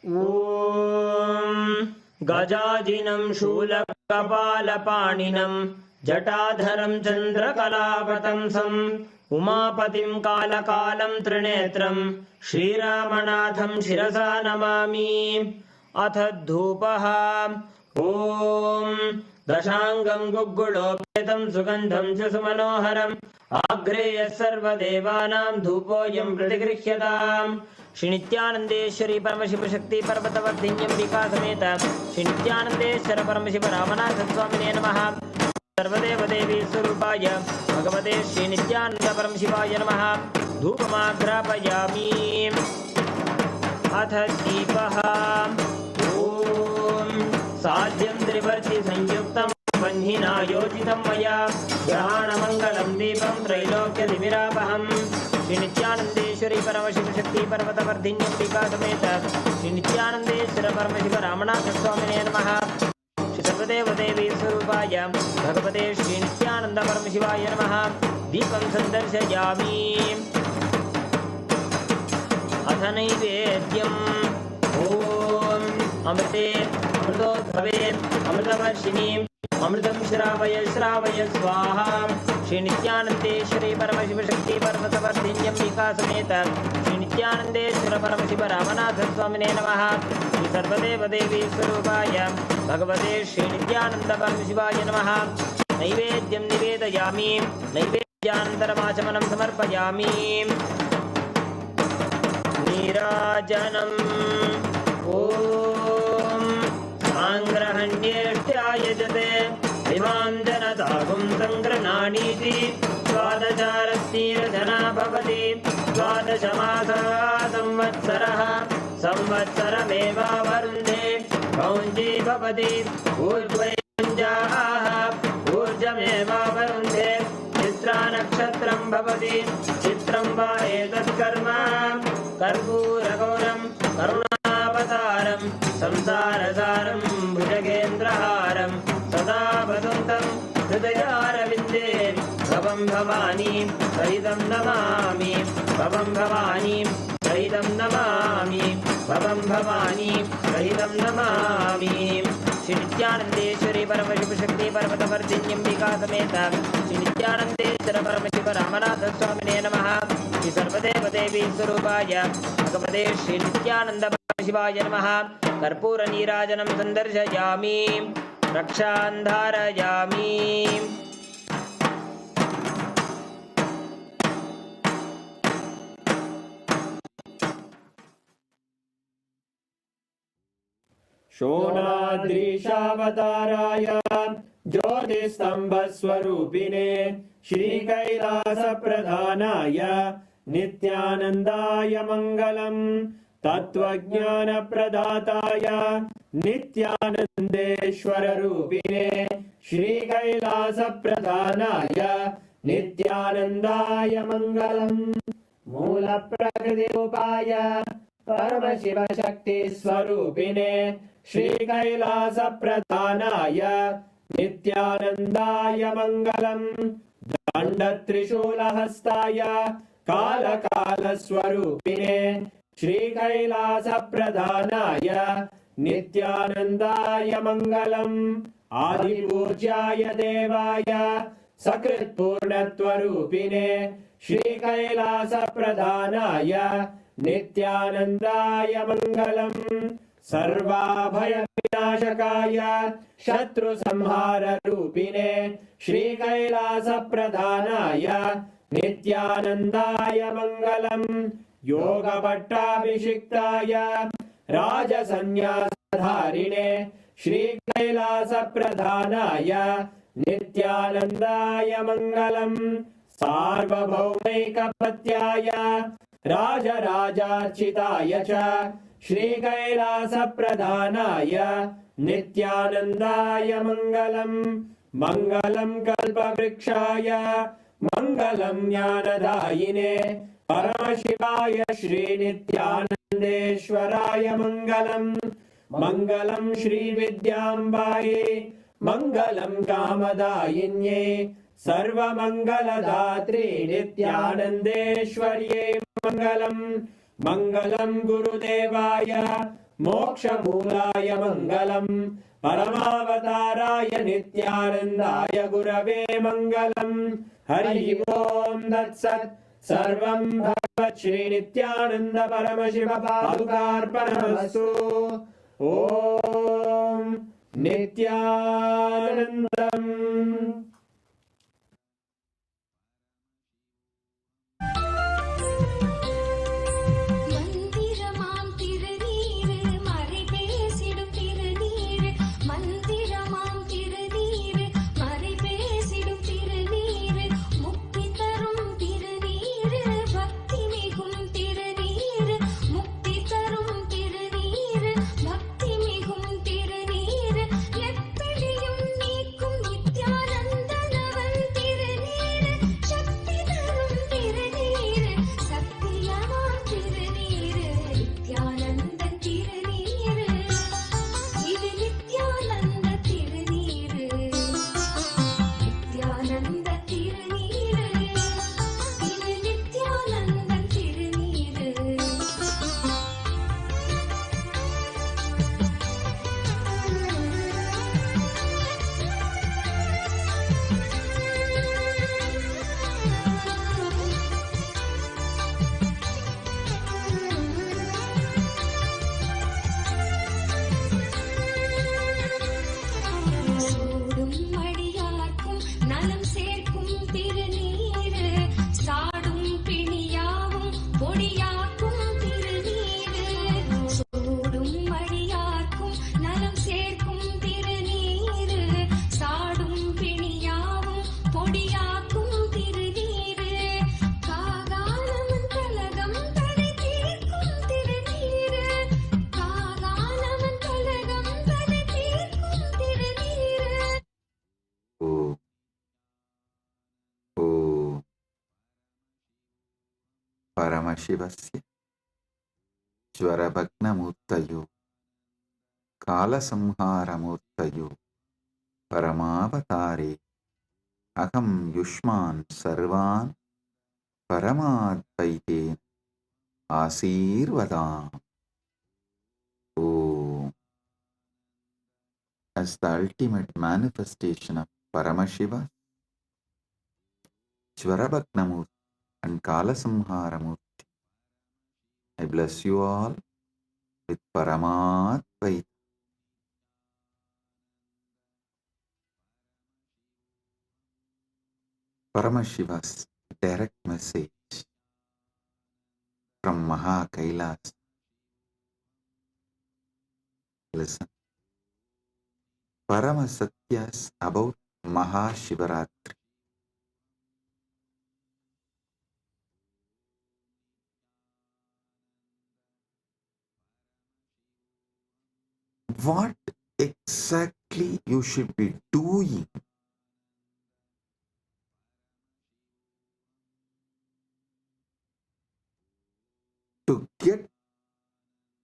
Om Gajajinam Shulakapalanam Jatadharam Chandrakalapatamsam Umapatim Kalakalam Trinetram Shri Ramanatham Shirasa Namami Athadhupaha Om Dashangam Gugulopetam Sugandham Chasumanoharam Agreya Sarva Devanam Dhupoyam Pratigrihyadam Shri Nithyanandeshwari Paramashiva Shakti Parvatavardhinyam Vika Sameta Shri Nithyanandeshwara Paramashiva Ramanatha Swamine Namaha Sarvadeva Devi Surupaya Bhagavate Shri Nithyananda Paramashivaya Namaha Dhupamagrapayami Atha Deepaha Om Sadhyam Trivarti Sanyuktam Bandhina Yojitam Maya Grahana Mangalam Deepam Trailokya Dimirapaham Shri Nithyanandeshwari Paramashiva Shakti Parvatavardhinyam Vika Sameta Shri Nithyanandeshwara Paramashiva Ramanatha Swamine Namaha Shri Sarvadeva Devi Surupaya Bhagavate Shri Nithyananda Paramashivaya Namaha Deepam Sandarshayami Atha Naivedyam Om Amrite Amritodbhave Amritavarshini Amritam Shravaya Shravaya Swaha Shri Nithyanandeshwari Paramashiva Shakti Parvatavardhinyam Vika Sameta Shri Nithyanandeshwara Paramashiva Ramanatha Swamine Namaha Shri Sarvadeva Devi Surupaya Bhagavate Shri Nithyananda Paramashivaya Namaha Naivedyam Nivedayami Naivedyantaramachamana Samarpayami Nirajanam Om Sangrahanyeshyayajate Imam Janatagum Sangrananiti Swadacharastira Bhavati Swadachamasa Samvatsaraha Samvatsarameva Varunde Kaunji Bhavati Urjvayanjaha Urjameva Varunde Chitra Nakshatram Bhavati Chitram Vaetat Karma Karpuragoram Karunavataram Samsarasaram Bhujagendraharam Sada Vaduntam Hridayaravinде Bhavam Bhavani Saridam Namami Bhavam Bhavani Saridam Namami Bhavam Bhavani Saridam Namami Shri Nithyanandeshwari Paramashiva Shakti Parvatavardhinyam Vika Sameta Shri Nithyanandeshwara Paramashiva Ramanatha Swamine Namaha Shri Sarvadeva Devi Surupaya Bhagavate Shri Nithyananda Paramashiva Namaha Karpura Nirajanam Sandarshayami Rakshandharayami शोणाद्रीशावताराय ज्योतिस्तम्भस्वरूपिणे श्रीकैलासप्रधानाय नित्यानन्दाय मङ्गलम् तत्त्वज्ञानप्रदाताय नित्यानन्देश्वररूपिणे श्रीकैलासप्रधानाय नित्यानन्दाय मङ्गलम् मूलप्रकृतिरूपाय परमशिवशक्तिस्वरूपिणे श्रीकैलासप्रधानाय नित्यानन्दाय मङ्गलम् खण्डत्रिशूलहस्ताय कालकालस्वरूपिणे श्रीकैलासप्रधानाय नित्यानन्दाय मङ्गलम् आदिपूज्याय देवाय सकृत्पूर्णत्वरूपिणे श्रीकैलासप्रधानाय नित्यानन्दाय मङ्गलम् सर्वाभयविनाशकाय शत्रुसंहाररूपिणे श्रीकैलासप्रधानाय नित्यानन्दाय मङ्गलम् योगपट्टाभिषिक्ताय राजसन्न्यासधारिणे श्रीकैलासप्रधानाय नित्यानन्दाय मङ्गलम् सार्वभौमैकपत्याय राजराजार्चिताय च श्रीकैलासप्रधानाय नित्यानन्दाय मङ्गलम् मङ्गलं कल्पवृक्षाय मङ्गलं ज्ञानदायिने परमशिवाय श्रीनित्यानन्देश्वराय मङ्गलम् मङ्गलं श्रीविद्याम्बायै मङ्गलं कामदायिन्ये सर्वमङ्गलदात्रे नित्यानन्देश्वर्यै मङ्गलम् मङ्गलं गुरुदेवाय मोक्षमूलाय मङ्गलम् परमावताराय नित्यानन्दाय गुरवे मङ्गलम् हरि ओम् तत्सत् सर्वं भगवत् श्री नित्यानन्द परमशिव पादुकार्पणमस्तु ॐ नित्यानन्दम् परमशिवस्य ज्वरभग्नमूर्तयो कालसंहारमूर्तयो परमावतारे अहं युष्मान् सर्वान् परमाद्वैतेन आशीर्वदामि. Om. As the ultimate manifestation of Paramashiva, Jvarabhagnamurti and Kalasamharamurti, I bless you all with Paramadvaita. Paramashiva's direct message from Maha Kailas. Listen. Parama Satyas about Maha Shivaratri. What exactly you should be doing to get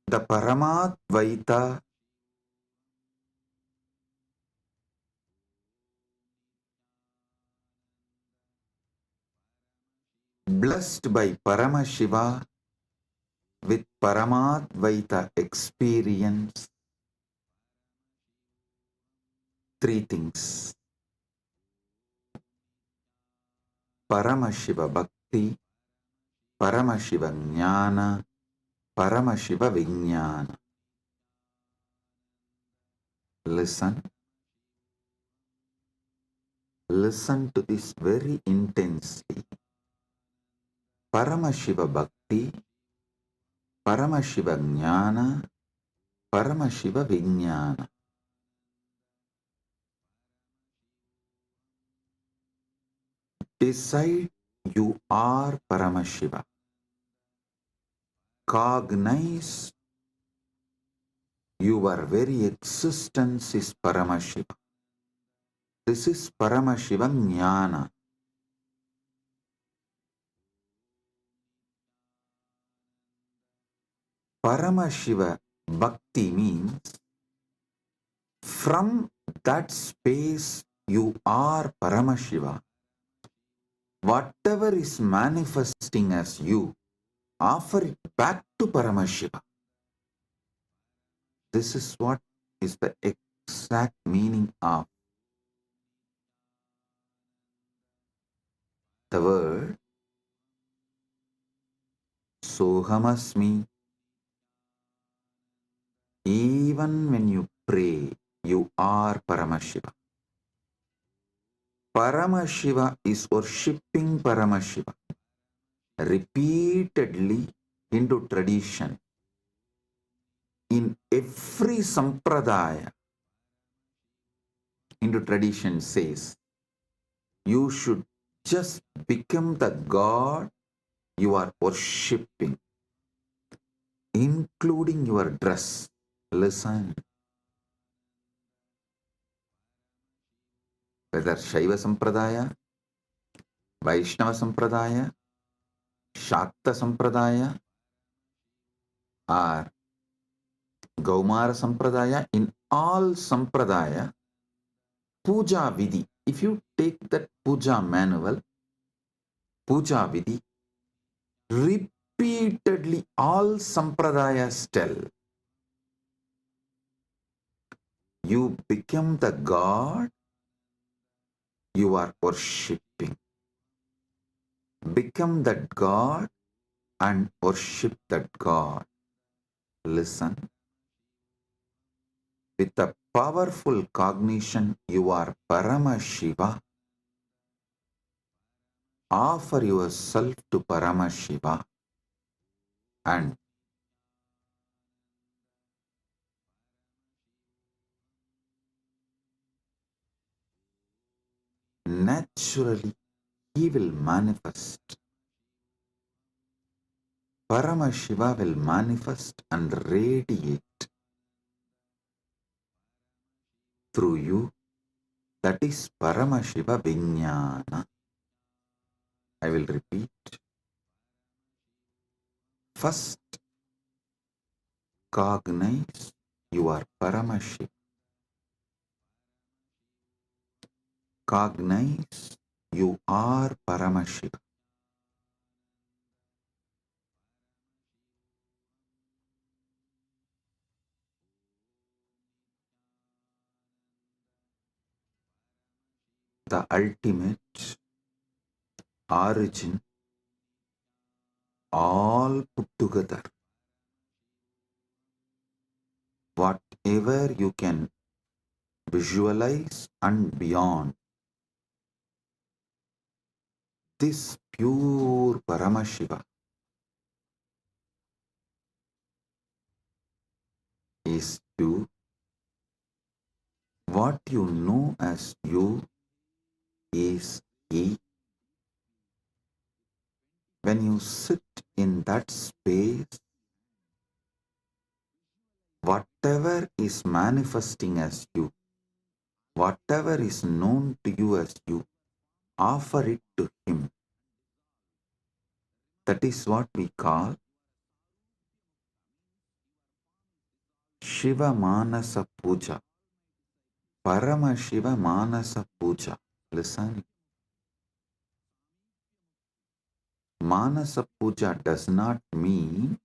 the Paramadvaita blessed by Paramashiva with Paramadvaita experience. Three things: Paramashiva Bhakti, Paramashiva Jnana, Paramashiva Vijnana. Listen. Listen to this very intensely. Paramashiva Bhakti, Paramashiva Jnana, Paramashiva Vijnana. Decide you are Paramashiva. Cognize your very existence is Paramashiva. This is Paramashiva Jnana. Paramashiva Bhakti means from that space you are Paramashiva. Whatever is manifesting as you, offer it back to Paramashiva. This is what is the exact meaning of the word Sohamasmi. Even when you pray, you are Paramashiva. Paramashiva is worshipping Paramashiva repeatedly into tradition. In every sampradaya, into tradition says, you should just become the God you are worshipping, including your dress. Listen. Whether Shaiva Sampradaya, Vaishnava Sampradaya, Shakta Sampradaya, or Gaumara Sampradaya, in all Sampradaya, Puja Vidhi, if you take that Puja manual, Puja Vidhi, repeatedly all Sampradayas tell, you become the God you are worshipping. Become that God and worship that God. Listen. With a powerful cognition, you are Paramashiva. Offer yourself to Paramashiva and naturally he will manifest. Paramashiva will manifest and radiate through you. That is Paramashiva Vijnana. I will repeat. First, cognize you are Paramashiva. Cognize you are Paramashiva. The ultimate origin, all put together. Whatever you can visualize and beyond, this pure Paramashiva is you. What you know as you is he. When you sit in that space, whatever is manifesting as you, whatever is known to you as you, offer it to him. That is what we call Shiva Manasa Puja. Paramashiva Manasa Puja. Listen. Manasa puja does not mean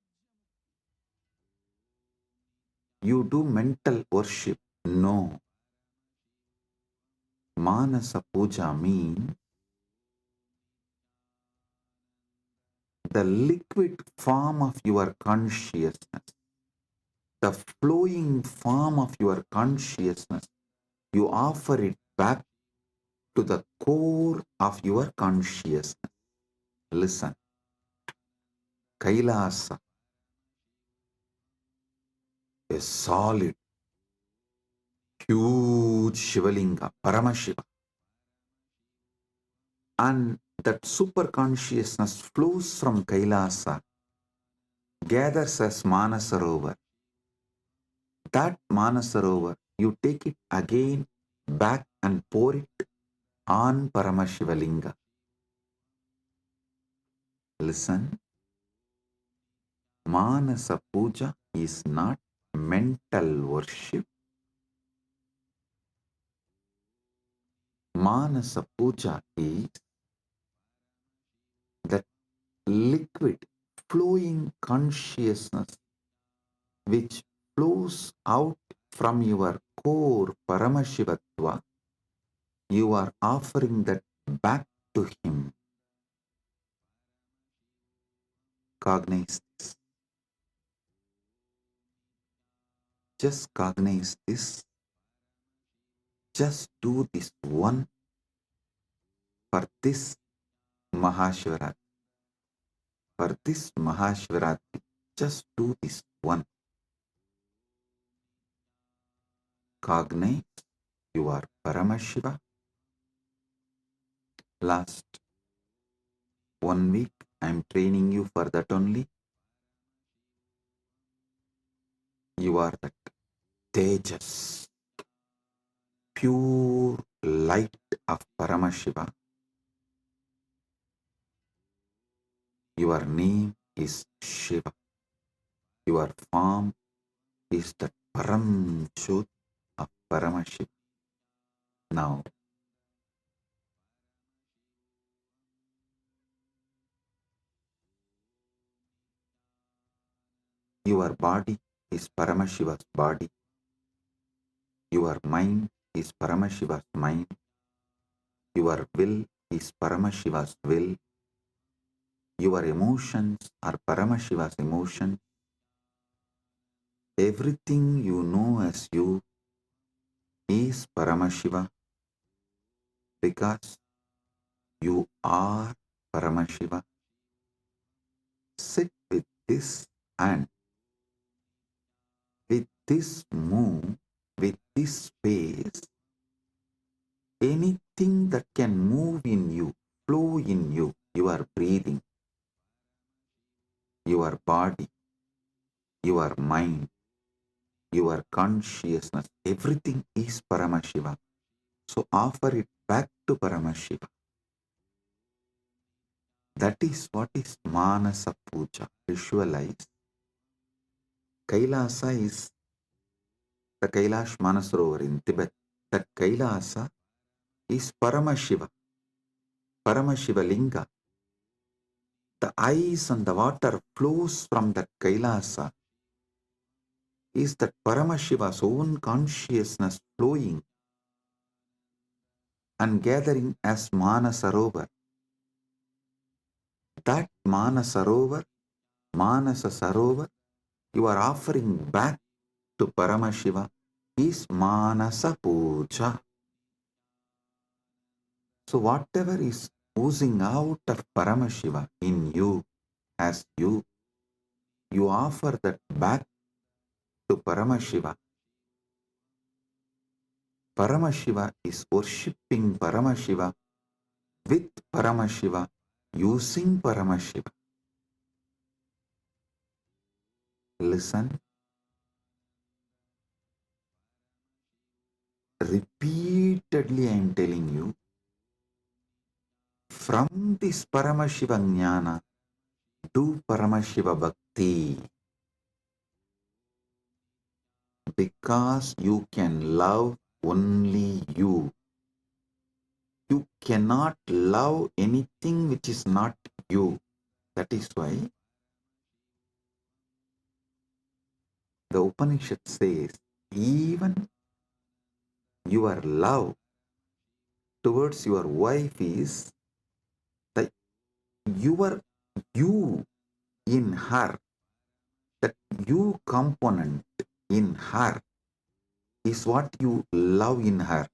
you do mental worship. No. Manasa puja means the liquid form of your consciousness, the flowing form of your consciousness. You offer it back to the core of your consciousness. Listen. Kailasa, a solid, huge Shivalinga, Paramashiva. And that super consciousness flows from Kailasa, gathers as Manasarovar. That Manasarovar, you take it again back and pour it on Paramashivalinga. Listen, Manasa Puja is not mental worship. Manasa Puja is that liquid flowing consciousness which flows out from your core Paramashivatva. You are offering that back to him. Cognize this. Just cognize this. Just do this one for this Mahashivaratri. For this Mahashivaratri, just do this one. Cognize you are Paramashiva. Last 1 week I am training you for that only. You are that Tejas, pure light of Paramashiva. Your name is Shiva. Your form is the Param Jyot of Paramashiva. Now, your body is Paramashiva's body. Your mind is Paramashiva's mind. Your will is Paramashiva's will. Your emotions are Paramashiva's emotions. Everything you know as you is Paramashiva because you are Paramashiva. Sit with this and with this move, with this space, anything that can move in you, flow in you, your breathing, your body, your mind, your consciousness, everything is Paramashiva. So offer it back to Paramashiva. That is what is Manasa Puja. Visualize. Kailasa is the Kailash Manasarovar in Tibet. That Kailasa is Paramashiva. Paramashiva Linga. The ice and the water flows from that Kailasa. Is that Paramashiva's own consciousness flowing and gathering as Manasarovar. That Manasarovar, Manasa Sarovar, you are offering back to Paramashiva is Manasa Puja. So whatever is oozing out of Paramashiva in you, as you offer that back to Paramashiva. Paramashiva is worshipping Paramashiva with Paramashiva, using Paramashiva. Listen. Repeatedly I am telling you, from this Paramashiva Jnana, do Paramashiva Bhakti. Because you can love only you. You cannot love anything which is not you. That is why the Upanishad says, even your love towards your wife is the you in her, that you component in her is what you love in her.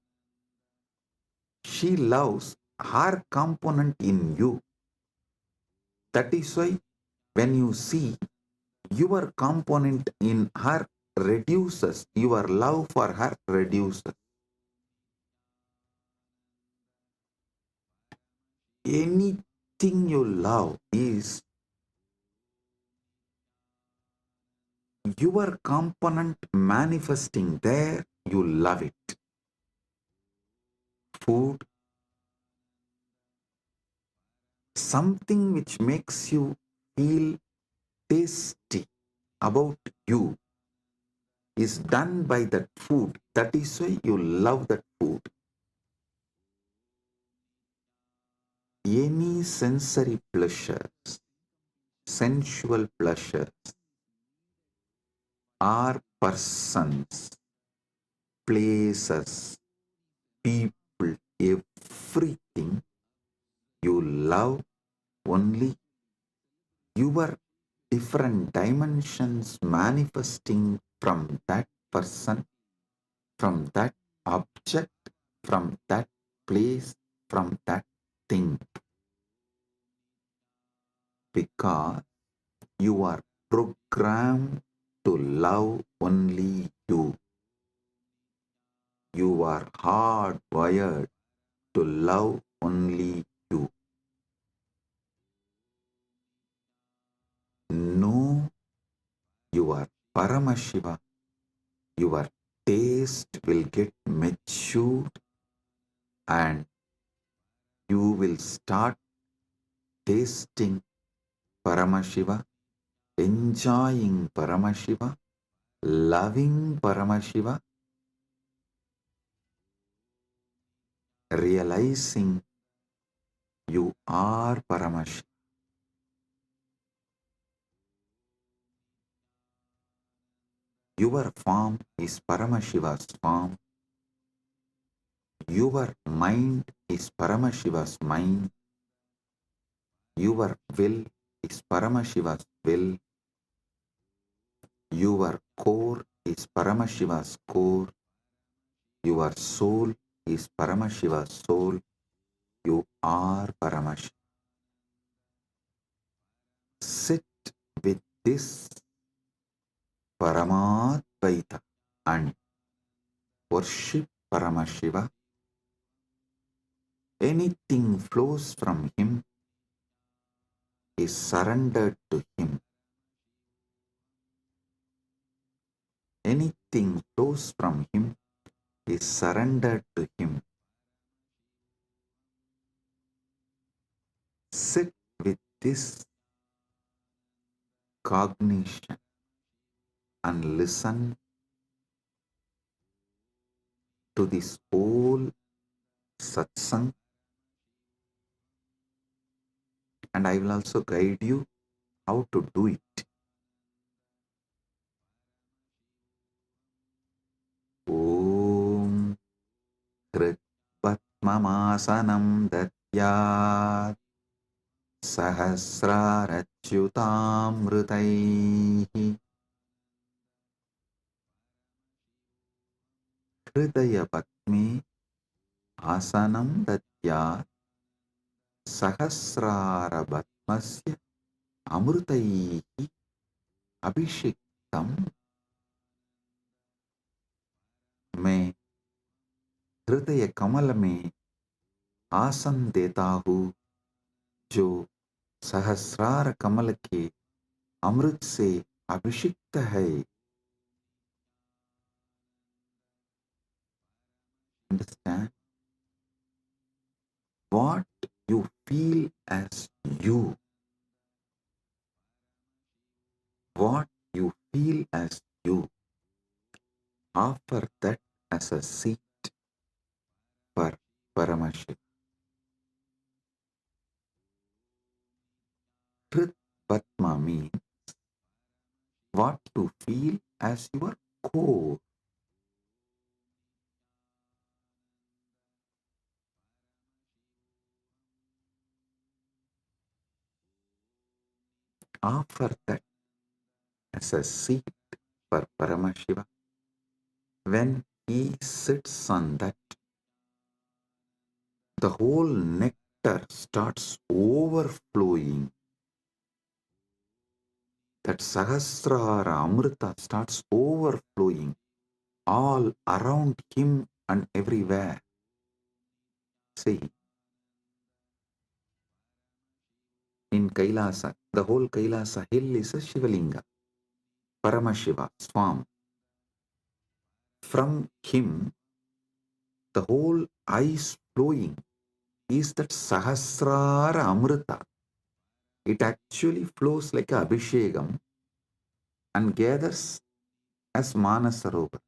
She loves her component in you. That is why when you see your component in her reduces, your love for her reduces. Anything you love is your component manifesting there, you love it. Food, something which makes you feel tasty about you is done by that food. That is why you love that food. Any sensory pleasures, sensual pleasures, are persons, places, people, everything you love only your different dimensions manifesting from that person, from that object, from that place, from that thing. Because you are programmed to love only you. You are hardwired to love only you. Know your Paramashiva, your taste will get matured and you will start tasting Paramashiva, enjoying Paramashiva, loving Paramashiva, realizing you are Paramashiva. Your form is Paramashiva's form. Your mind is Paramashiva's mind. Your will is Paramashiva's will. Your core is Paramashiva's core. Your soul is Paramashiva's soul. You are Paramashiva. Sit with this Paramadvaita and worship Paramashiva. Anything flows from him is surrendered to him. Anything flows from him is surrendered to him. Sit with this cognition and listen to this whole satsang, and I will also guide you how to do it. Om Krit Patmamasanam Datyat Sahasrarachyutamritaihi Hridaya Patme Asanam Datyat Sahasrarabatmasya Amritaihi Abhishektam. मैं हृदय कमल में आसन देता हूँ जो सहस्रार कमल के अमृत से अभिषिक्त है. Understand? What you feel as you, what you feel as you, offer that as a seat for Paramashiva. Hrit Patma means what you feel as your core. Offer that as a seat for Paramashiva. When he sits on that, the whole nectar starts overflowing. That Sahasrara Amrita starts overflowing all around him and everywhere. See, in Kailasa, the whole Kailasa hill is a Shivalinga, Paramashiva, Swam. From him, the whole ice flowing is that Sahasrara Amrita. It actually flows like a Abhishekam and gathers as Manasarovar,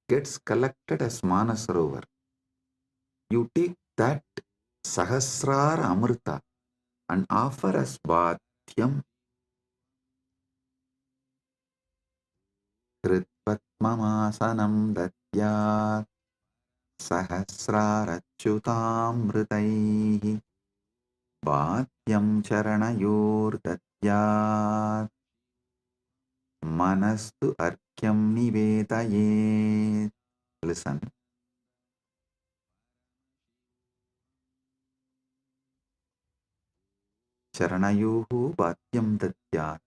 gets collected as Manasarovar. You take that Sahasrara Amrita and offer as Bhatyam. Kritpatmamasanam datyat Sahasrarachyutamritaihi Bhatyam charanayor datyat Manastu arkyam nivedayet. Listen. Charanayohu bhatyam datyat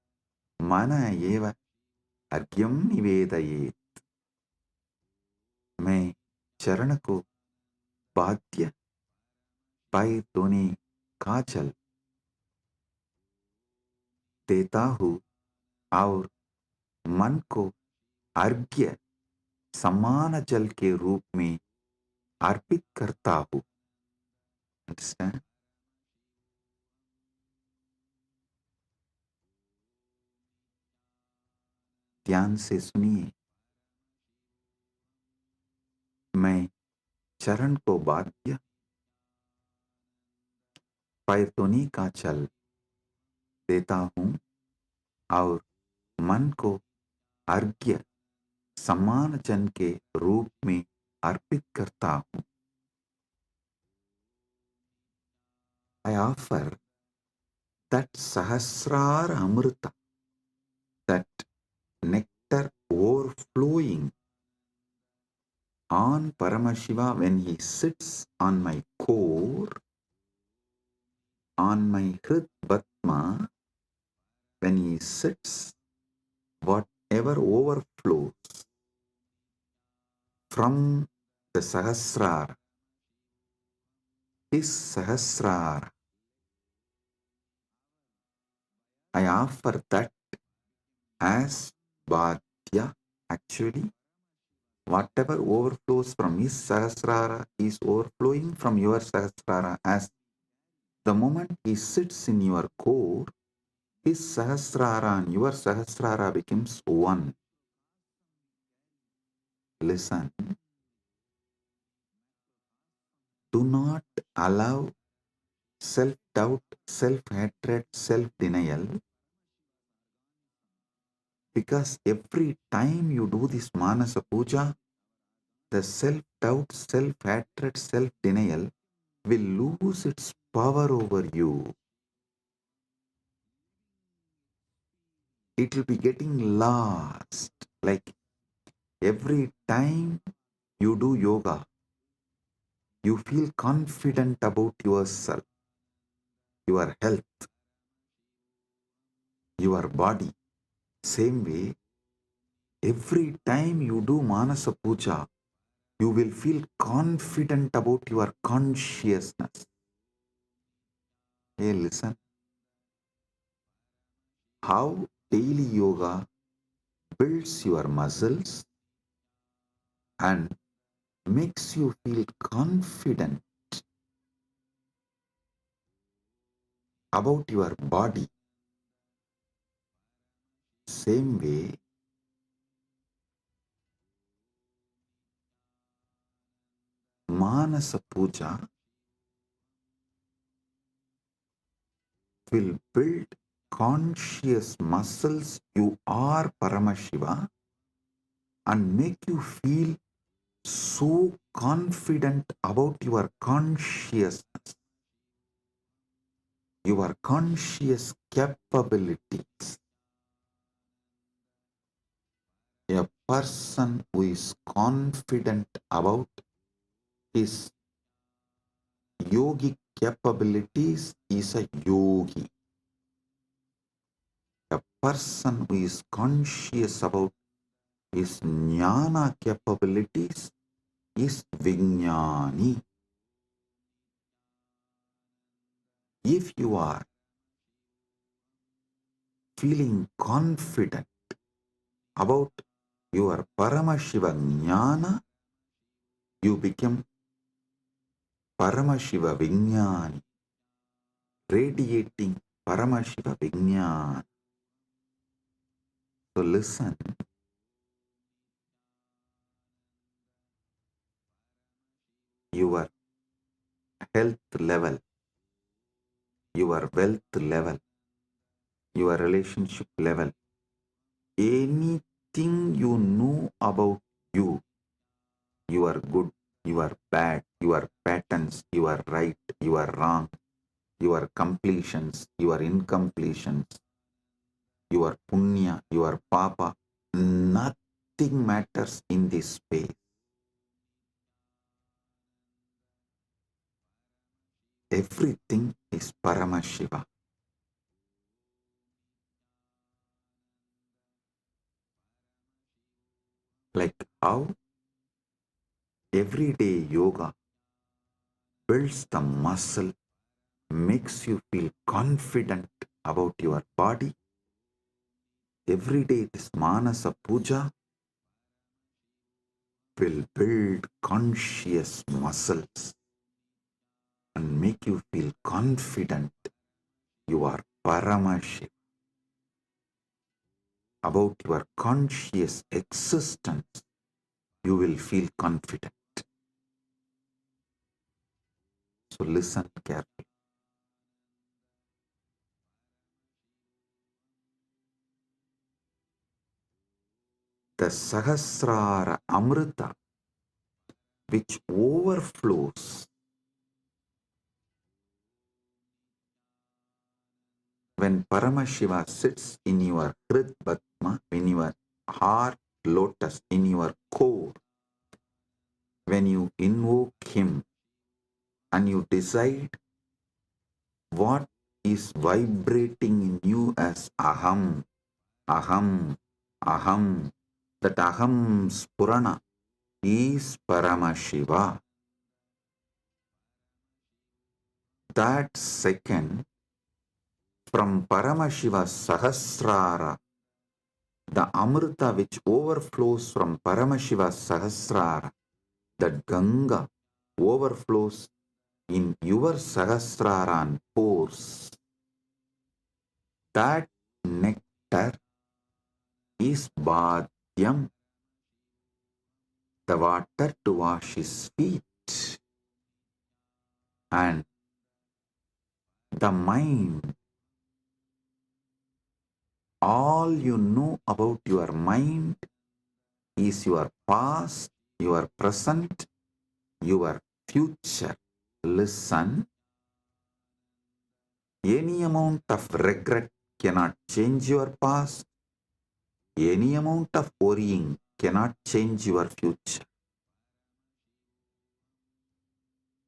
mana eva argyam nivedayet. मैं चरण को बाध्य पैर धोने का जल देता हूँ और मन को अर्घ्य समान जल के रूप में अर्पित करता हूँ. Understand? ध्यान से सुनिए. मैं चरण को बाध्य पैर धोने का जल देता हूँ और मन को अर्घ्य समान जन के रूप में अर्पित करता हूँ. I offer that Sahasrara Amrita, that nectar overflowing on Paramashiva when he sits on my core, on my Hrit Batma, when he sits, whatever overflows from the Sahasrara, his Sahasrara, I offer that as Bhadya. Actually, whatever overflows from his Sahasrara is overflowing from your Sahasrara. As the moment he sits in your core, his Sahasrara and your Sahasrara becomes one. Listen. Do not allow self-doubt, self-hatred, self-denial, because every time you do this Manasa Puja, the self-doubt, self-hatred, self-denial will lose its power over you. It will be getting lost. Like every time you do yoga, you feel confident about yourself, your health, your body. Same way, every time you do Manasa Puja, you will feel confident about your consciousness. Hey, listen. How daily yoga builds your muscles and makes you feel confident about your body. Same way, Manasa Puja will build conscious muscles. You are Paramashiva and make you feel so confident about your consciousness, your conscious capabilities. A person who is confident about his yogic capabilities is a yogi. A person who is conscious about his jnana capabilities is Vijnani. If you are feeling confident about your Paramashiva Jnana, you become Paramashiva Vijnani, radiating Paramashiva Vijnana. So listen, your health level, your wealth level, your relationship level, anything you know about you, you are good, you are bad, your patterns, you are right, you are wrong, your completions, your incompletions, your punya, your papa, nothing matters in this space. Everything is Paramashiva. Like how everyday yoga builds the muscle, makes you feel confident about your body. Every day this Manasa Puja will build conscious muscles and make you feel confident you are Paramashiva. About your conscious existence, you will feel confident. So listen carefully. The Sahasrara Amrita, which overflows when Paramashiva sits in your Hrid Padma, in your heart lotus, in your core, when you invoke him and you decide what is vibrating in you as Aham, Aham, Aham, that Aham Spurana is Paramashiva. That second, from Paramashiva Sahasrara, the Amrita which overflows from Paramashiva Sahasrara, that Ganga overflows in your Sahasrara and pores. That nectar is Bhadyam, the water to wash his feet. And the mind, all you know about your mind is your past, your present, your future. Listen, any amount of regret cannot change your past. Any amount of worrying cannot change your future.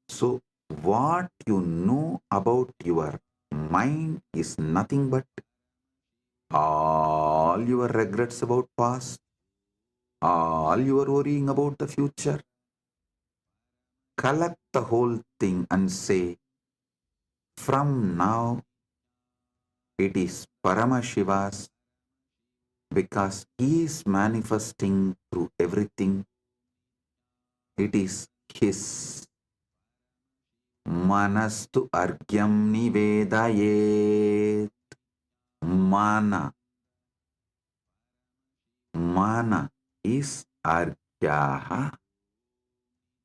So, what you know about your mind is nothing but all your regrets about past, all your worrying about the future. Collect the whole thing and say, from now it is Paramashiva's, because he is manifesting through everything. It is his. Manastu argyam nivedayet. Mana. Mana is argyaha.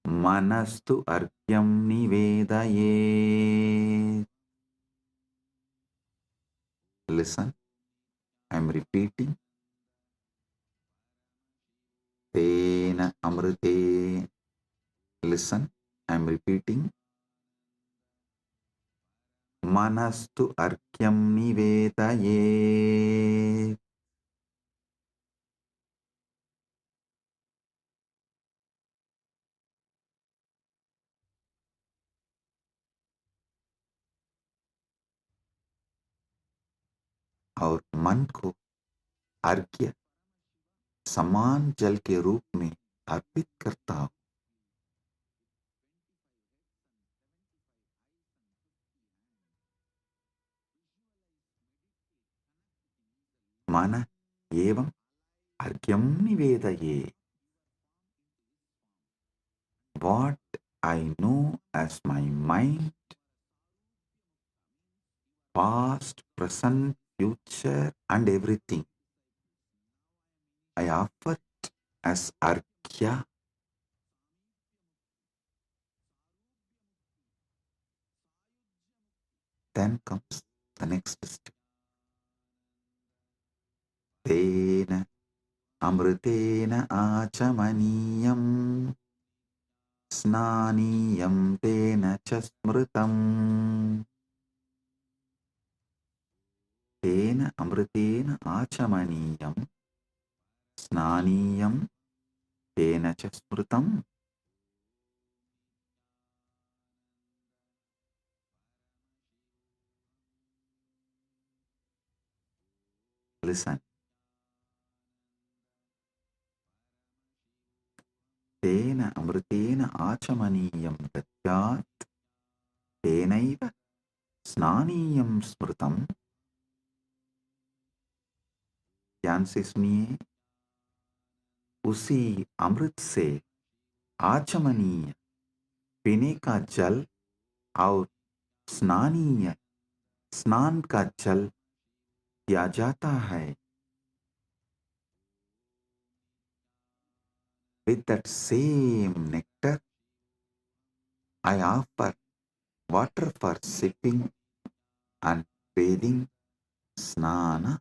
Manastu argyam nivedayet. Listen, I'm repeating. Tena amrite. Listen, I'm repeating. Manastu arkyam nivetaye. और मन को अर्घ्य समान जल के रूप में अर्पित करता हूं। मन एवं अर्घ्यम निवेदये। What I know as my mind, past, present, future, and everything, I offer it as arghya. Then comes the next step. Tena amritena achamaniyam snaniyam tena cha smritam. Tena amritena achamaniyam snaniyam tena cha smritam. Listen. Tena amritena achamaniyam datyat tenaiva snaniyam smritam. ध्यान से सुनिए, उसी अमृत से आचमनीय पीने का जल और स्नानीय स्नान का जल दिया जाता है। With that same nectar, I offer water for sipping and bathing, snana.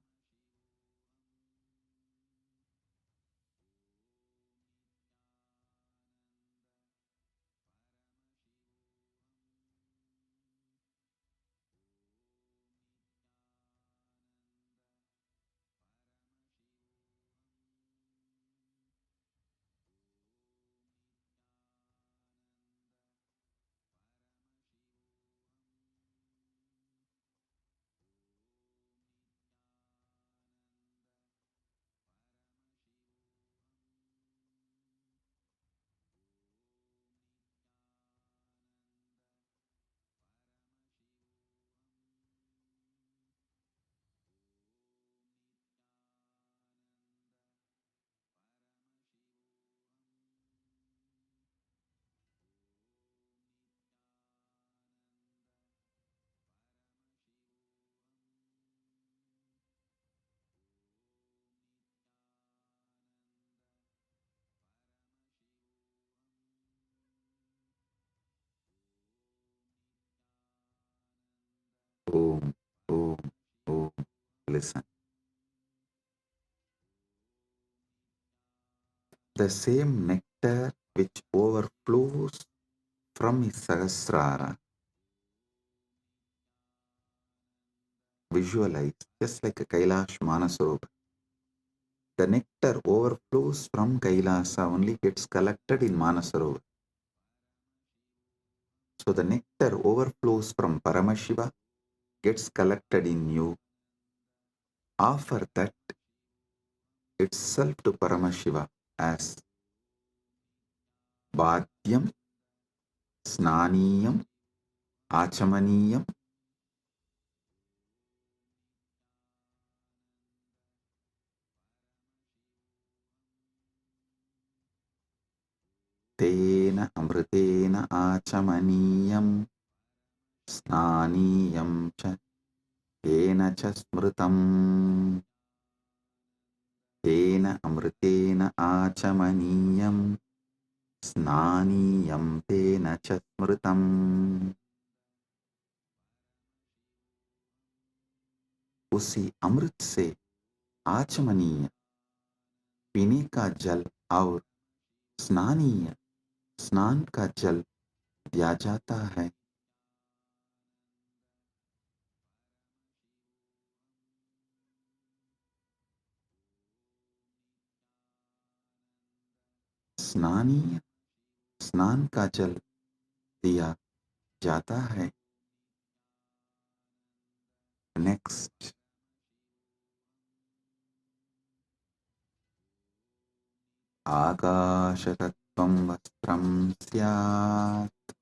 Om, Om, Om. Listen. The same nectar which overflows from his Sahasrara, visualize just like a Kailash Manasarovar. The nectar overflows from Kailasa, only gets collected in Manasarovar. So the nectar overflows from Paramashiva, gets collected in you. Offer that itself to Paramashiva as Bhadyam, Snaniyam, Achamaniyam. Tena amritena achamaniyam snaniyam cha tena cha smritam. Tena amritena achamaniyam snaniyam tena cha smritam. उसी अमृत से आचमनीय पीने का जल और स्नानीय स्नान का जल दिया जाता है। स्नानीय स्नान का जल दिया जाता है। नेक्स्ट, आकाशतत्त्वं वस्त्रं स्यात्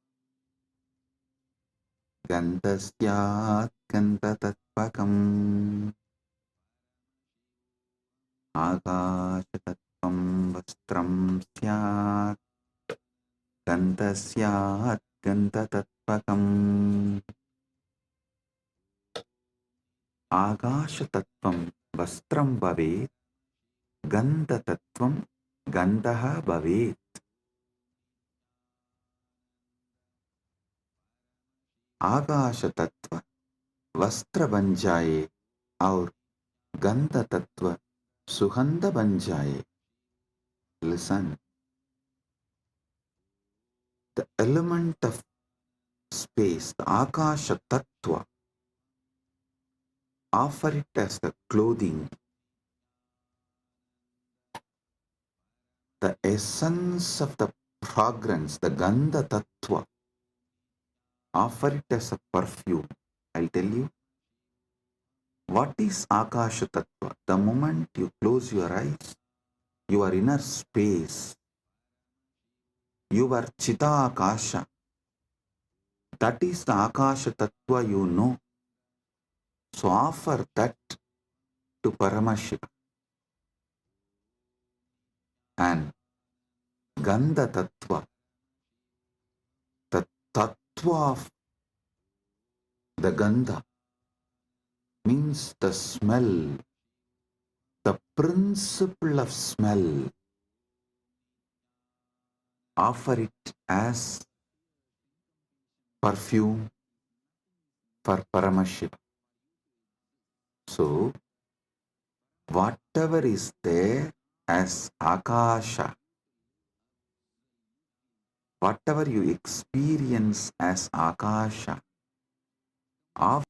गन्धस्यात् गन्धतत्त्वकम्। आकाशतत्त्वं वस्त्रं स्यात् गन्धस्यात् गन्धतत्त्वकम्। आकाशतत्त्वं वस्त्रं भवेत्, गन्धतत्त्वं गन्धः भवेत्। आकाशतत्त्व वस्त्र बन जाए और गंध तत्व सुगंध बन जाए। Listen, the element of space, the Akasha Tattva, offer it as the clothing, the essence of the fragrance, the Gandha Tattva, offer it as a perfume. I'll tell you, what is Akasha Tattva? The moment you close your eyes, your inner space, your Chita Akasha, that is the Akasha Tattva you know. So offer that to Paramashiva. And Gandha Tattva, the Tattva of the Gandha, means the smell, the principle of smell. Offer it as perfume for Paramashiva. So, whatever is there as Akasha, whatever you experience as Akasha, offer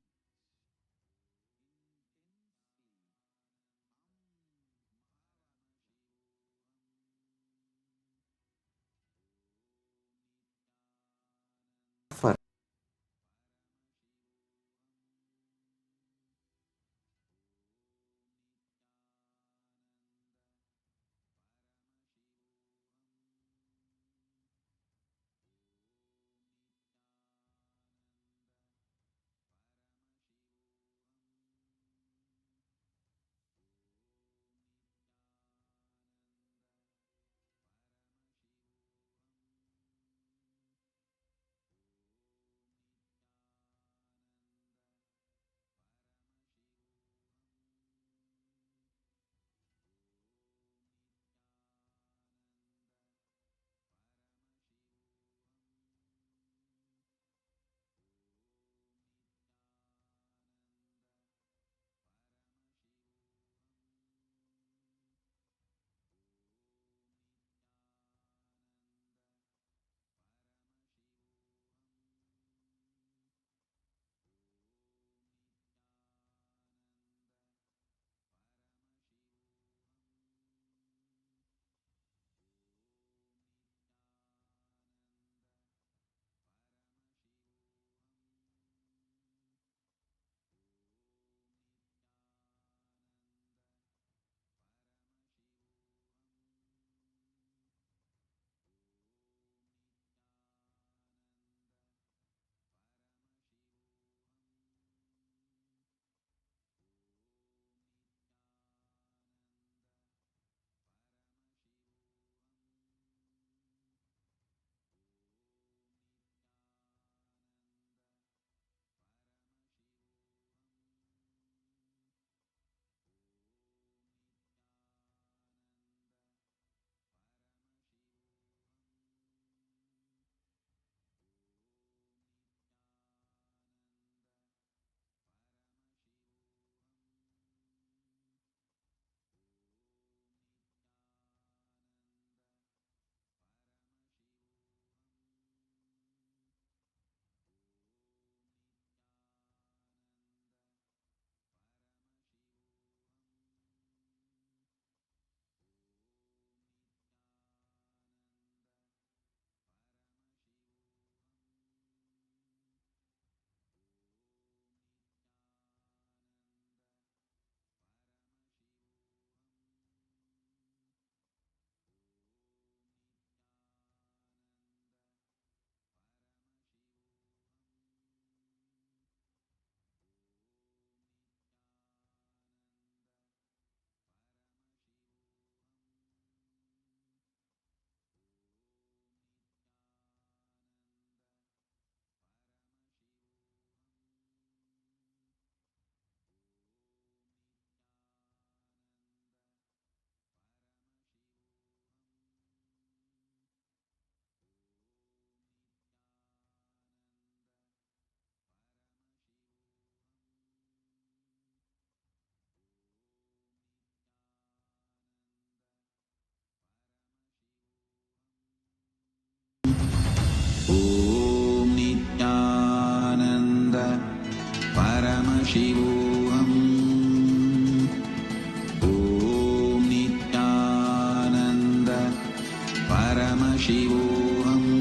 परमशिवोऽहम्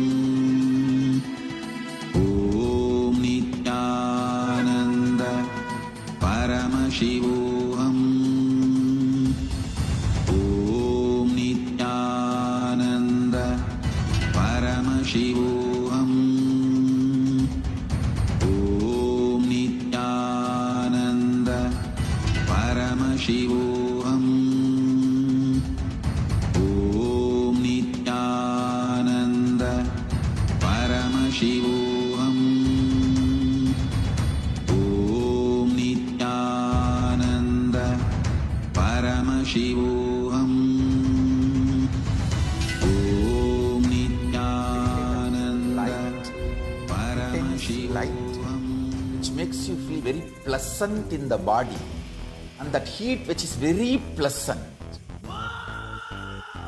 ॐ नित्यानन्द परमशिवोऽहम् ॐ नित्यानन्द परमशिवोऽहम् ॐ नित्यानन्द परमशिवोऽहम् ॐ नित्यानन्द परमशिवोऽहम् ॐ नित्यानन्द परमशिवोऽहम् ॐ Nityanand light which makes you feel very pleasant in the body, and that heat which is very pleasant.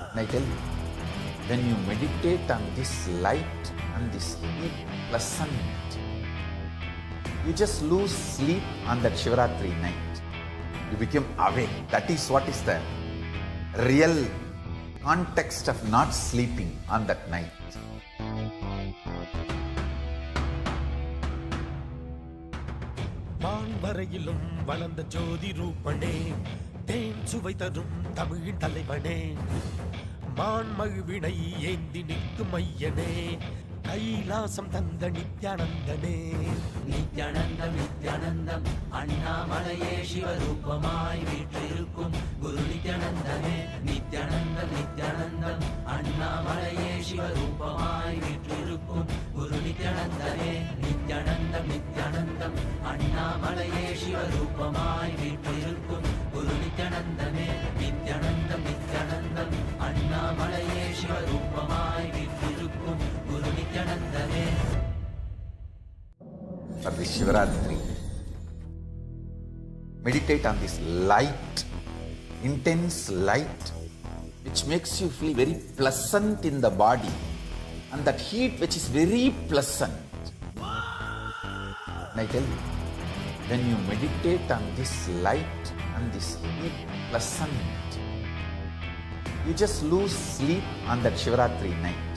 And I tell you, when you meditate on this light and this heat pleasant, you just lose sleep on that Shivaratri night. You become awake. That is what is the real context of not sleeping on that night. வான்வரையிலும் வளர்ந்த ஜோதி ரூபனே, தேன் சுவை தரும் தமிழின் தலைவனே, மான்மழுவினை ஏந்தி நிற்கும் ஐயனே, கைலாசம் தந்த நித்யானந்தனே. நித்யானந்தம் நித்யானந்தம் அண்ணாமலையே சிவரூபமாய் வீற்றிருக்கும் குரு நித்யானந்தமே. நித்யானந்தம் நித்யானந்தம் அண்ணாமலையே சிவரூபமாய் வீற்றிருக்கும் குரு நித்யானந்தமே. நித்யானந்தம் நித்யானந்தம் அண்ணாமலையே சிவரூபமாய் வீற்றிருக்கும் குரு நித்யானந்தமே. நித்யானந்தம் நித்யானந்தம் அண்ணாமலையே சிவரூபமாய் வீற்றிருக்கும் குரு நித்யானந்தமே. For this Shivaratri, meditate on this light, intense light, which makes you feel very pleasant in the body, and that heat which is very pleasant. And I tell you, when you meditate on this light and this heat pleasant, you just lose sleep on that Shivaratri night.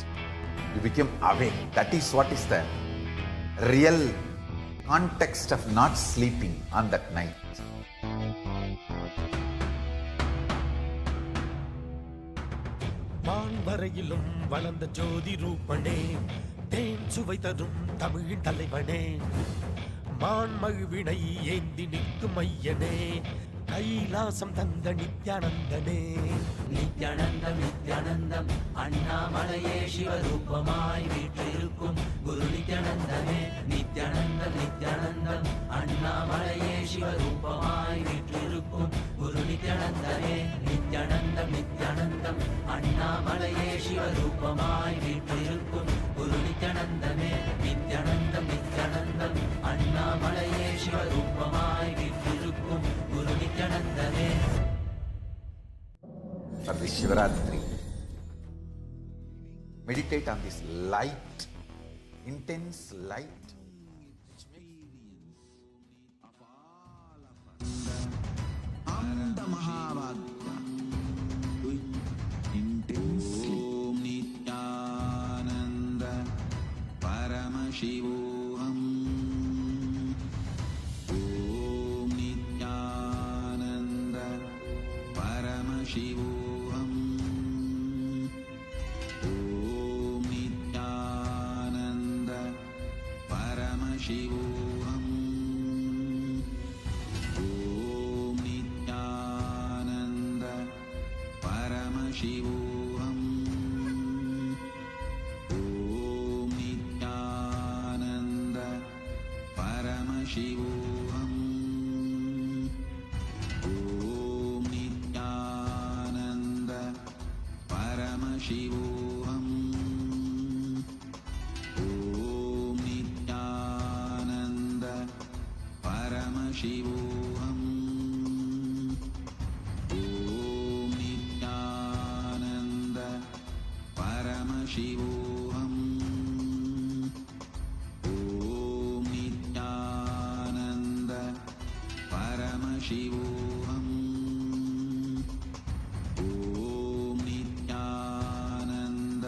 You become awake. That is what is the real context of not sleeping on that night. வான்வரையிலும் வளர்ந்த ஜோதி ரூபனே, தேன் சுவை தரும் தமிழின் தலைவனே, மான்மழுவினை ஏந்தி நிற்கும் ஐயனே, கைலாசம் தந்த நித்யானந்தனே. நித்யானந்தம் நித்யானந்தம் அண்ணாமலையே சிவரூபமாய் வீற்றிருக்கும் குரு நித்யானந்தமே. நித்யானந்தம் நித்யானந்தம் அண்ணாமலையே சிவரூபமாய் வீற்றிருக்கும் குரு நித்யானந்தமே. நித்யானந்தம் நித்யானந்தம் அண்ணாமலையே சிவரூபமாய் வீற்றிருக்கும் குரு நித்யானந்தமே. நித்யானந்தம் நித்யானந்தம் அண்ணாமலையே சிவரூபமாய் வீற்றிருக்கும் குரு நித்யானந்தமே. For this Shivaratri, meditate on this light, intense light, which Amda Mahavagya intensely. Om Nityananda Paramashivam. Om Nityananda Paramashivam. Om Nityananda Paramashivam. Om Nityananda Paramashivam. Om Nityananda Paramashivam. Om Nityananda Paramashivam. Om Nityananda Paramashivam. Om Nityananda Paramashivam. Om Nityananda Paramashivam. Om Nityananda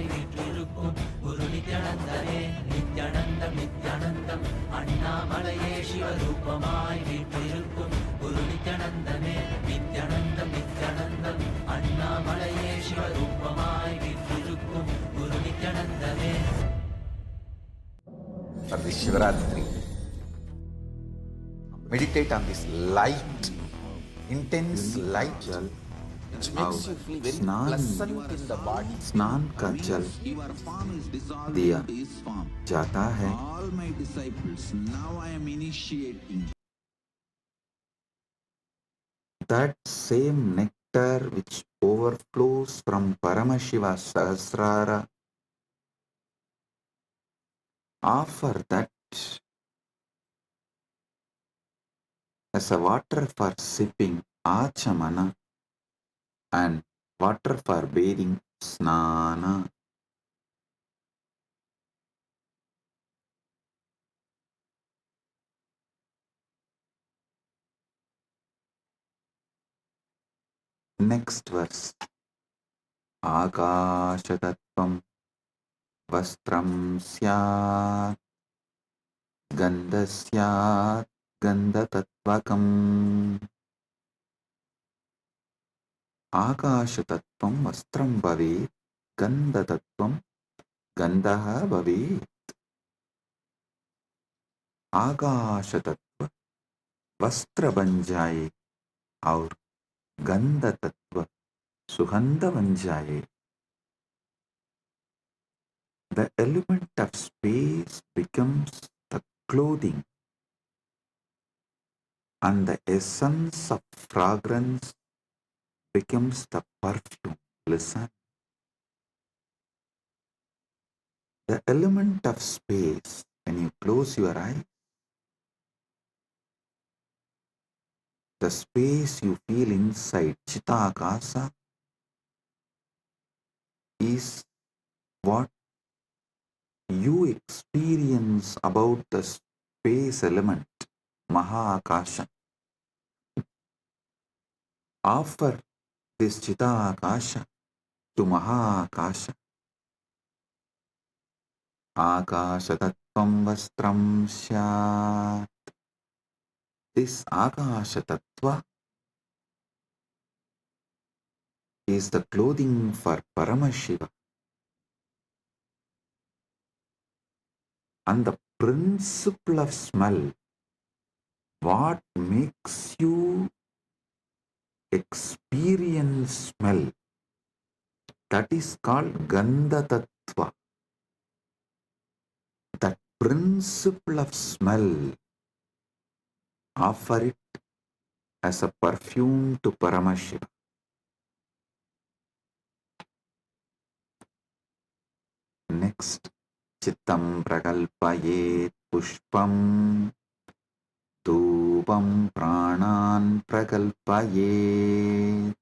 this Shivaratri. Meditate on this light, intense light, which makes you feel very pleasant in the body. स्नान का जल दिया जाता है. All my disciples, now I am initiating. That same nectar which overflows from Paramashiva Sahasrara, offer that as a water for sipping, Achamana, and water for bathing, Snana. Next verse. Akashatattvam vastram syat gandasyat gandatattvakam. Akashatattvam vastram bhavet gandatattvam gandaha bhavet. आकाशतत्व वस्त्र बन जाए और गंध तत्व सुगंध बन जाए. The element of space becomes the clothing, and the essence of fragrance becomes the perfume. Listen. The element of space, when you close your eyes, the space you feel inside Chitakasa is what you experience about the space element, Mahakasha. Offer this Chitakasha to Mahakasha. Akasha Tattvam Vastram Syat. This Akasha Tattva is the clothing for Paramashiva. And the principle of smell, what makes you experience smell, that is called Gandha Tattva. That principle of smell, offer it as a perfume to Paramashiva. Next, Chittam Prakalpayet Pushpam Dhupam Pranan Prakalpayet.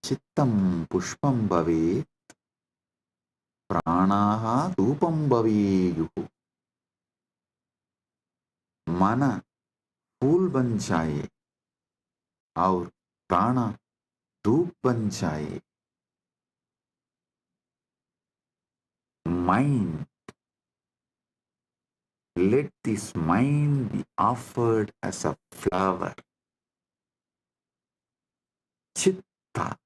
Chittam Pushpam Bhavet Pranaha Dhupam Bhaveyuhu. Mana फूल बन जाए और प्राणा धूप बन जाए. Mind, let this mind be offered as a flower. Chitta.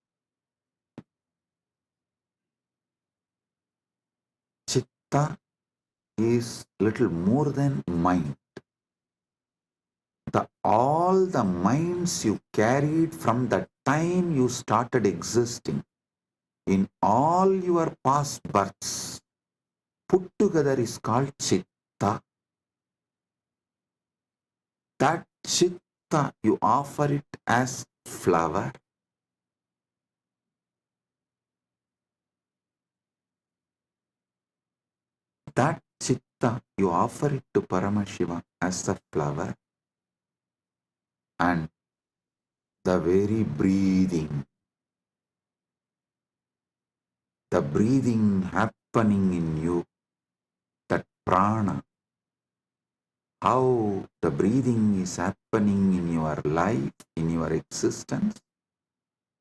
Chitta is little more than mind. All the minds you carried from the time you started existing, in all your past births, put together is called Chitta. That Chitta, you offer it as flower. That Chitta, you offer it to Paramashiva as a flower. And the very breathing, the breathing happening in you, that prana, how the breathing is happening in your life, in your existence,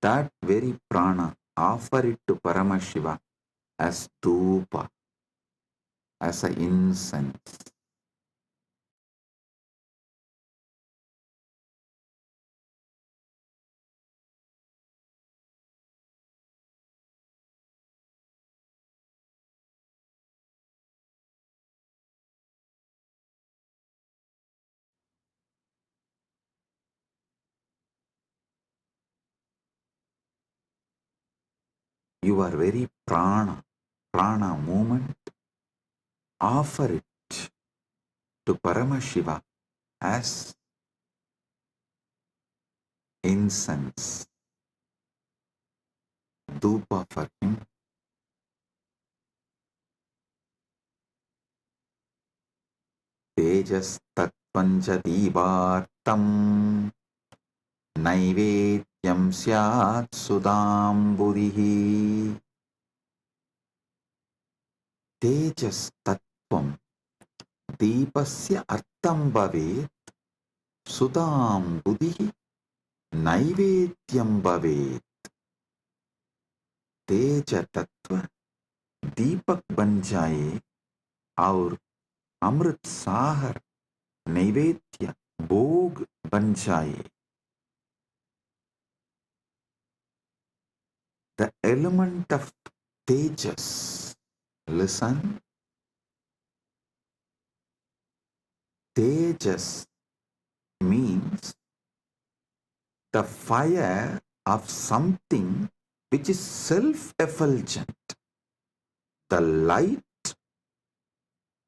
that very prana, offer it to Paramashiva as dhupa, as an incense. your very prana movement, offer it to Paramashiva as incense, dhupa for him. Tejas tattvanja divartam naivedyam syat sudamburihi. Tejas tattvam deepasya artham bhavet sudambudihi naivedyam bhavet. तेज तत्व दीपक बन जाए और अमृत साहर नैवेद्य भोग बन जाए. The element of tejas, listen, tejas means the fire of something which is self-effulgent, the light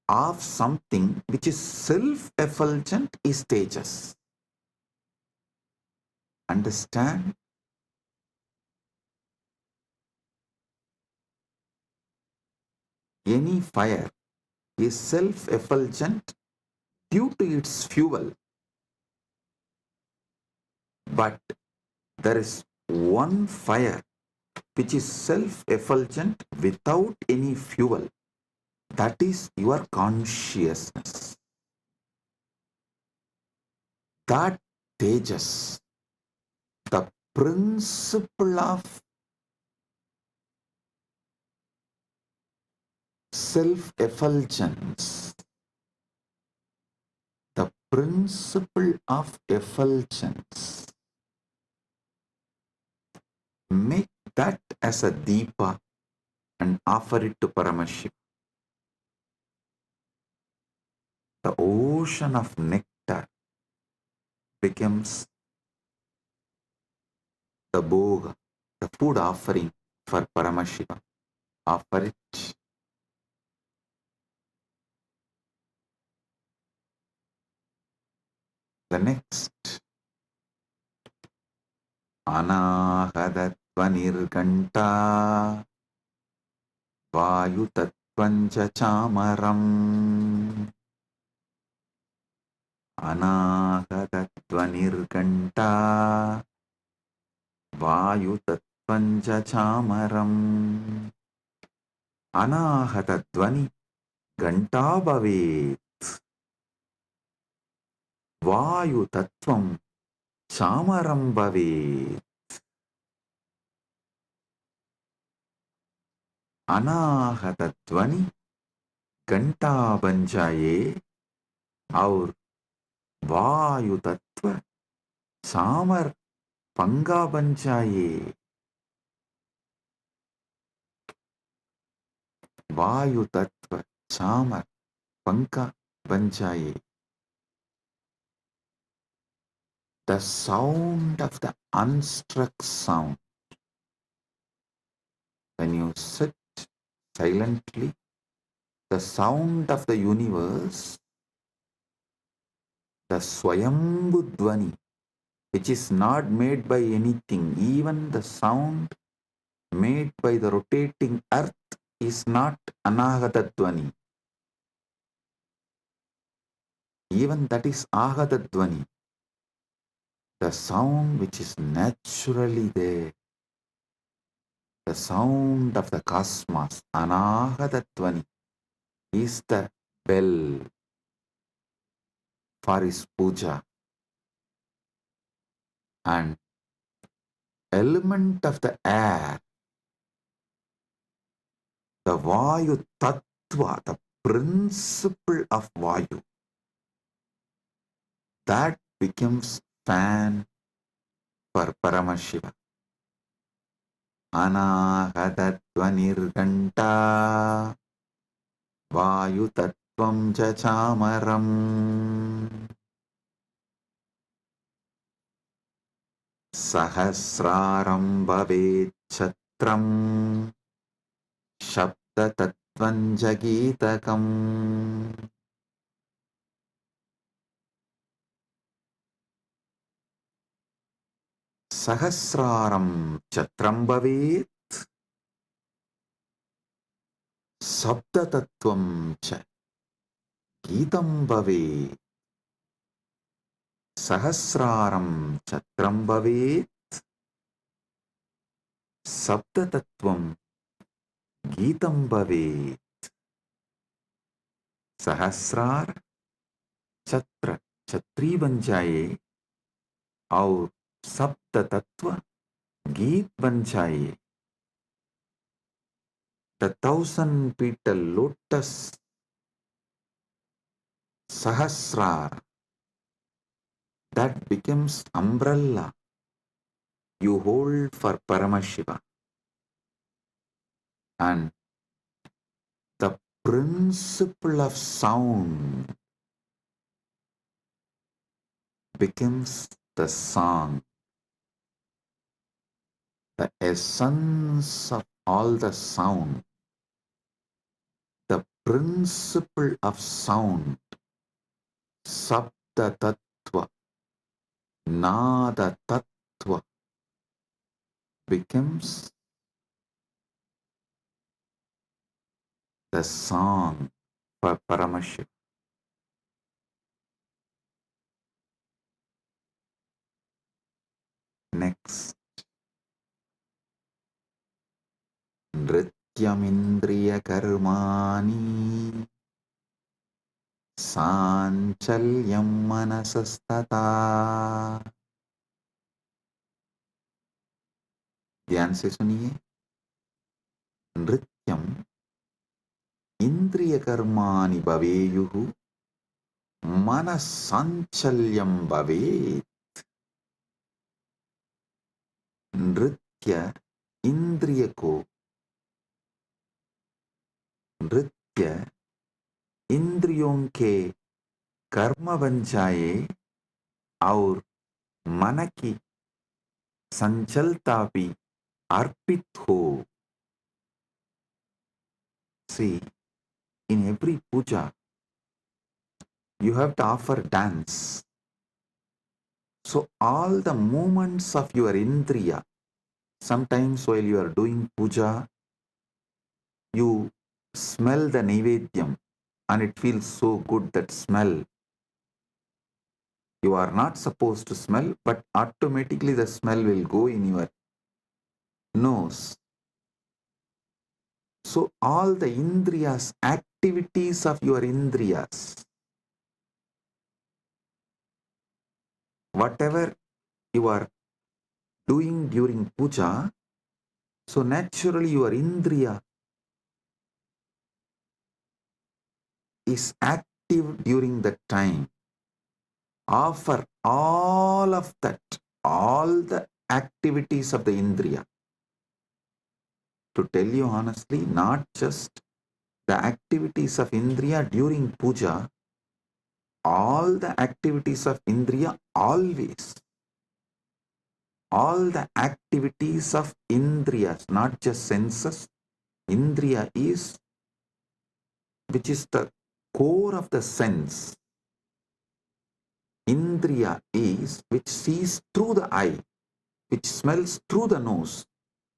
of something which is self-effulgent is tejas. Understand? Any fire is self-effulgent due to its fuel, but there is one fire which is self-effulgent without any fuel. That is your consciousness. That tejas, the principle of self-effulgence, the principle of effulgence, make that as a deepa and offer it to Paramashiva. The ocean of nectar becomes the bhoga, the food offering for Paramashiva. Offer it. The next, Anahadatvanirganta Vayutatvanja chamaram. Anahadatvanirganta Vayutatvanja chamaram. Anahatattvani ganta bhavet. Vayu tattvam chamaram bhavet. अनाहतध्वनि घंटा बन जाए और वायु तत्व चामर पंगा बन जाए. वायु तत्व चामर पंखा बन जाए. The sound of the unstruck sound. When you sit silently, the sound of the universe, the Swayambhu Dvani, which is not made by anything, even the sound made by the rotating earth is not Anahata Dvani. Even that is Ahata Dvani. The sound which is naturally there, the sound of the cosmos, Anahata Dvani, is the bell for his puja. And element of the air, the Vayu Tattva, the principle of Vayu, that becomes fan for Paramashiva. Anahatatvanirganta Vayu Tattvam Chachamaram. Sahasraram Bhavet క్షేత్రం శబ్దతత్వం జగీతకం సహస్రారం ఛత్రం భవేత్ శబ్దతత్వం చ గీతం భవేత్ సహస్రారం ఛత్రం భవేత్ శబ్దతత్వం गीतं भवेत् सहस्रार छत्र छत्री बन जाए और सप्त तत्व गीत बन जाए the 1,000 petal lotus sahasrar that becomes umbrella you hold for Paramashiva. And the principle of sound becomes the song. The essence of all the sound, the principle of sound, Sabda Tattva, Nada Tattva, becomes the song for Paramashiva. Next, Nrityamindriya Karmani Sanchalyam Manasastata. ध्यान से सुनिए. नृत्यम इंद्रिय कर्माणि भवेयुः मनस्साञ्चल्यं भवेत्. नृत्य इंद्रिय को नृत्य इंद्रियों के कर्म बन जाए और मन की संचलता भी अर्पित हो. See, in every puja, you have to offer dance. So all the movements of your indriya, sometimes while you are doing puja, you smell the naivedyam and it feels so good, that smell. You are not supposed to smell, but automatically the smell will go in your nose. So all the indriyas, activities of your indriyas, whatever you are doing during puja, so naturally your indriya is active during that time. Offer all of that, all the activities of the indriya. To tell you honestly, not just the activities of indriya during puja, all the activities of indriya always. All the activities of indriyas, not just senses. Indriya is, which is the core of the sense. Indriya is which sees through the eye, which smells through the nose,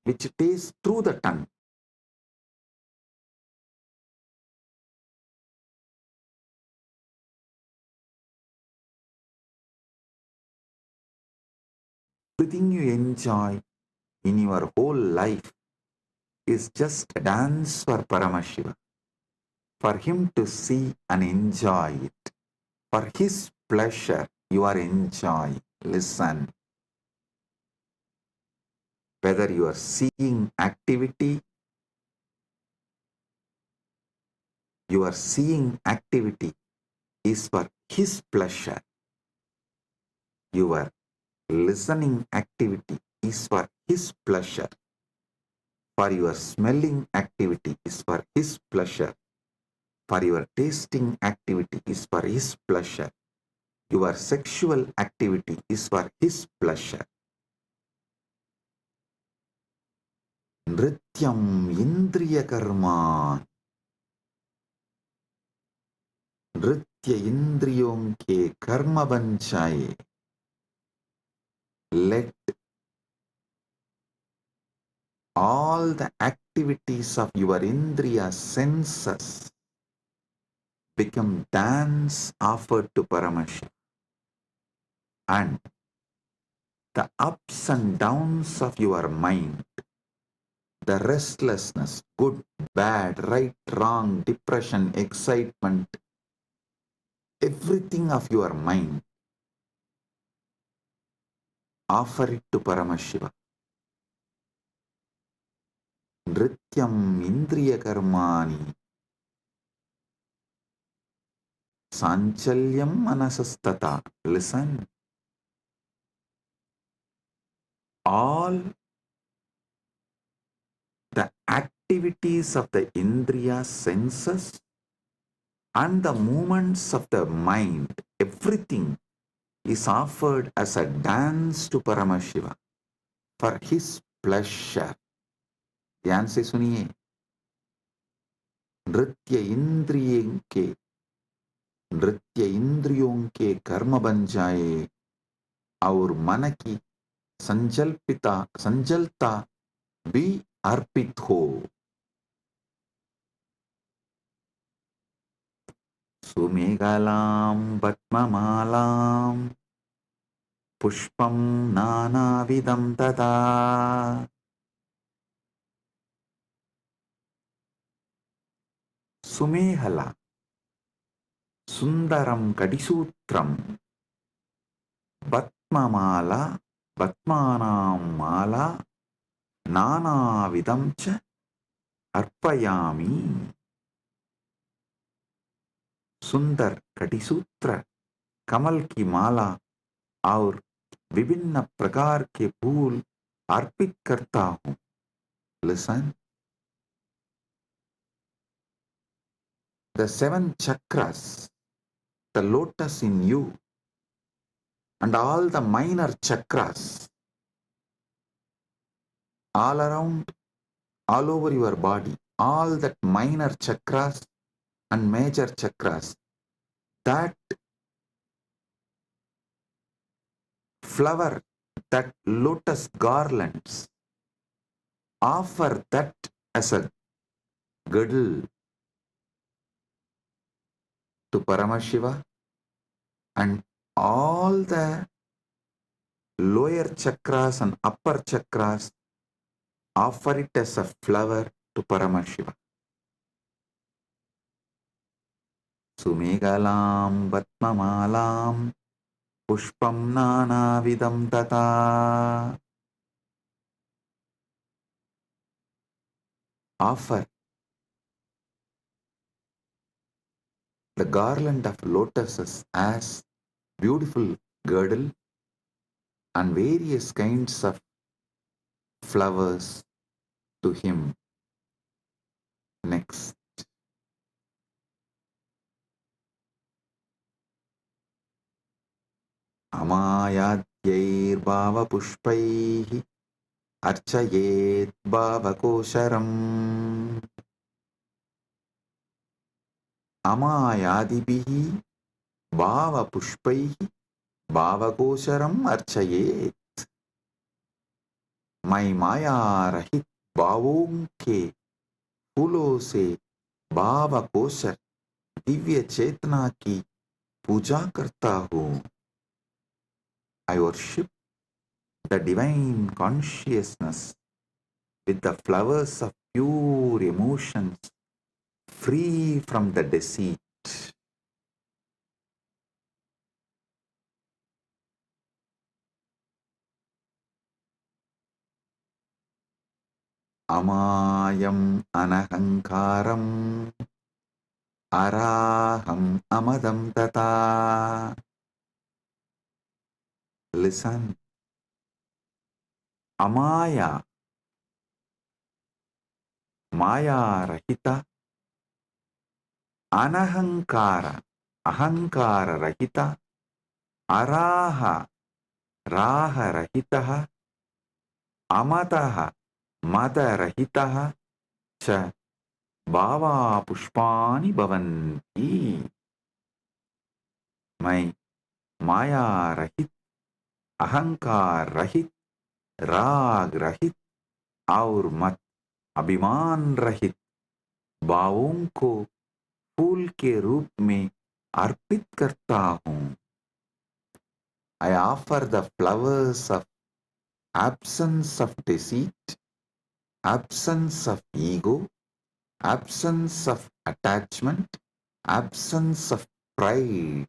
which tastes through the tongue. Everything you enjoy in your whole life is just a dance for Paramashiva, for him to see and enjoy it. For his pleasure, you are enjoying. Listen. Whether you are seeing activity, your seeing activity is for his pleasure. Your listening activity is for his pleasure. For your smelling activity is for his pleasure. For your tasting activity is for his pleasure. Your sexual activity is for his pleasure. नृत्यम इंद्रिय कर्मा, नृत्य इंद्रियों के कर्म बन जाए. Let all the activities of your indriya senses become dance offered to Paramashiva, and the ups and downs of your mind, the restlessness, good, bad, right, wrong, depression, excitement, everything of your mind, offer it to Paramashiva. Nrityam indriya karmani sanchalyam manasastata. Listen. All the activities of the indriya senses and the movements of the mind, everything is offered as a dance to Paramashiva for his pleasure. ध्यान से सुनिए. नृत्य इंद्रियों के कर्म बन जाए और मन की संजलता भी अर्पित हो. सुमेघलां पद्ममालां पुष्पं नानाविधं तथा. सुमेहला सुंदरम कडिसूत्रम, पद्ममाला पद्मानां माला नानाविधं च अर्पयामि. सुंदर कटिसूत्र, कमल की माला और विभिन्न प्रकार के फूल अर्पित करता हूं. Listen. The 7 chakras, the lotus in you, and all the minor chakras, all around, all over your body, all that minor chakras and major chakras, that flower, that lotus garlands, offer that as a girdle to Paramashiva, and all the lower chakras and upper chakras offer it as a flower to Paramashiva. Sumegalam Vatmamalam Pushpam Nanavidam Tata. Offer the garland of lotuses as beautiful girdle and various kinds of flowers to him. Next. Amayadyir bhava pushpaihi archayet bhava kosharam. Amayadibihi bhava pushpaihi bhava kosharam archayet. मैं माया रहित भावों के फूलों से भाव kosher Divya चेतना की पूजा करता हूँ. I worship the divine consciousness with the flowers of pure emotions, free from the deceit. Amayam anahankaram araham amadam tata. Listen. Amaya, Maya Rahita, Anahankara, Ahankara Rahita, Araha, Raha Rahitaha, Amataha, Madarahitah cha bhava pushpani bhavanti. मैं माया रहित, अहंकार रहित, राग रहित और मत अभिमान रहित भावों को फूल के रूप में अर्पित करता हूँ. I offer the flowers of absence of deceit, absence of ego, absence of attachment, absence of pride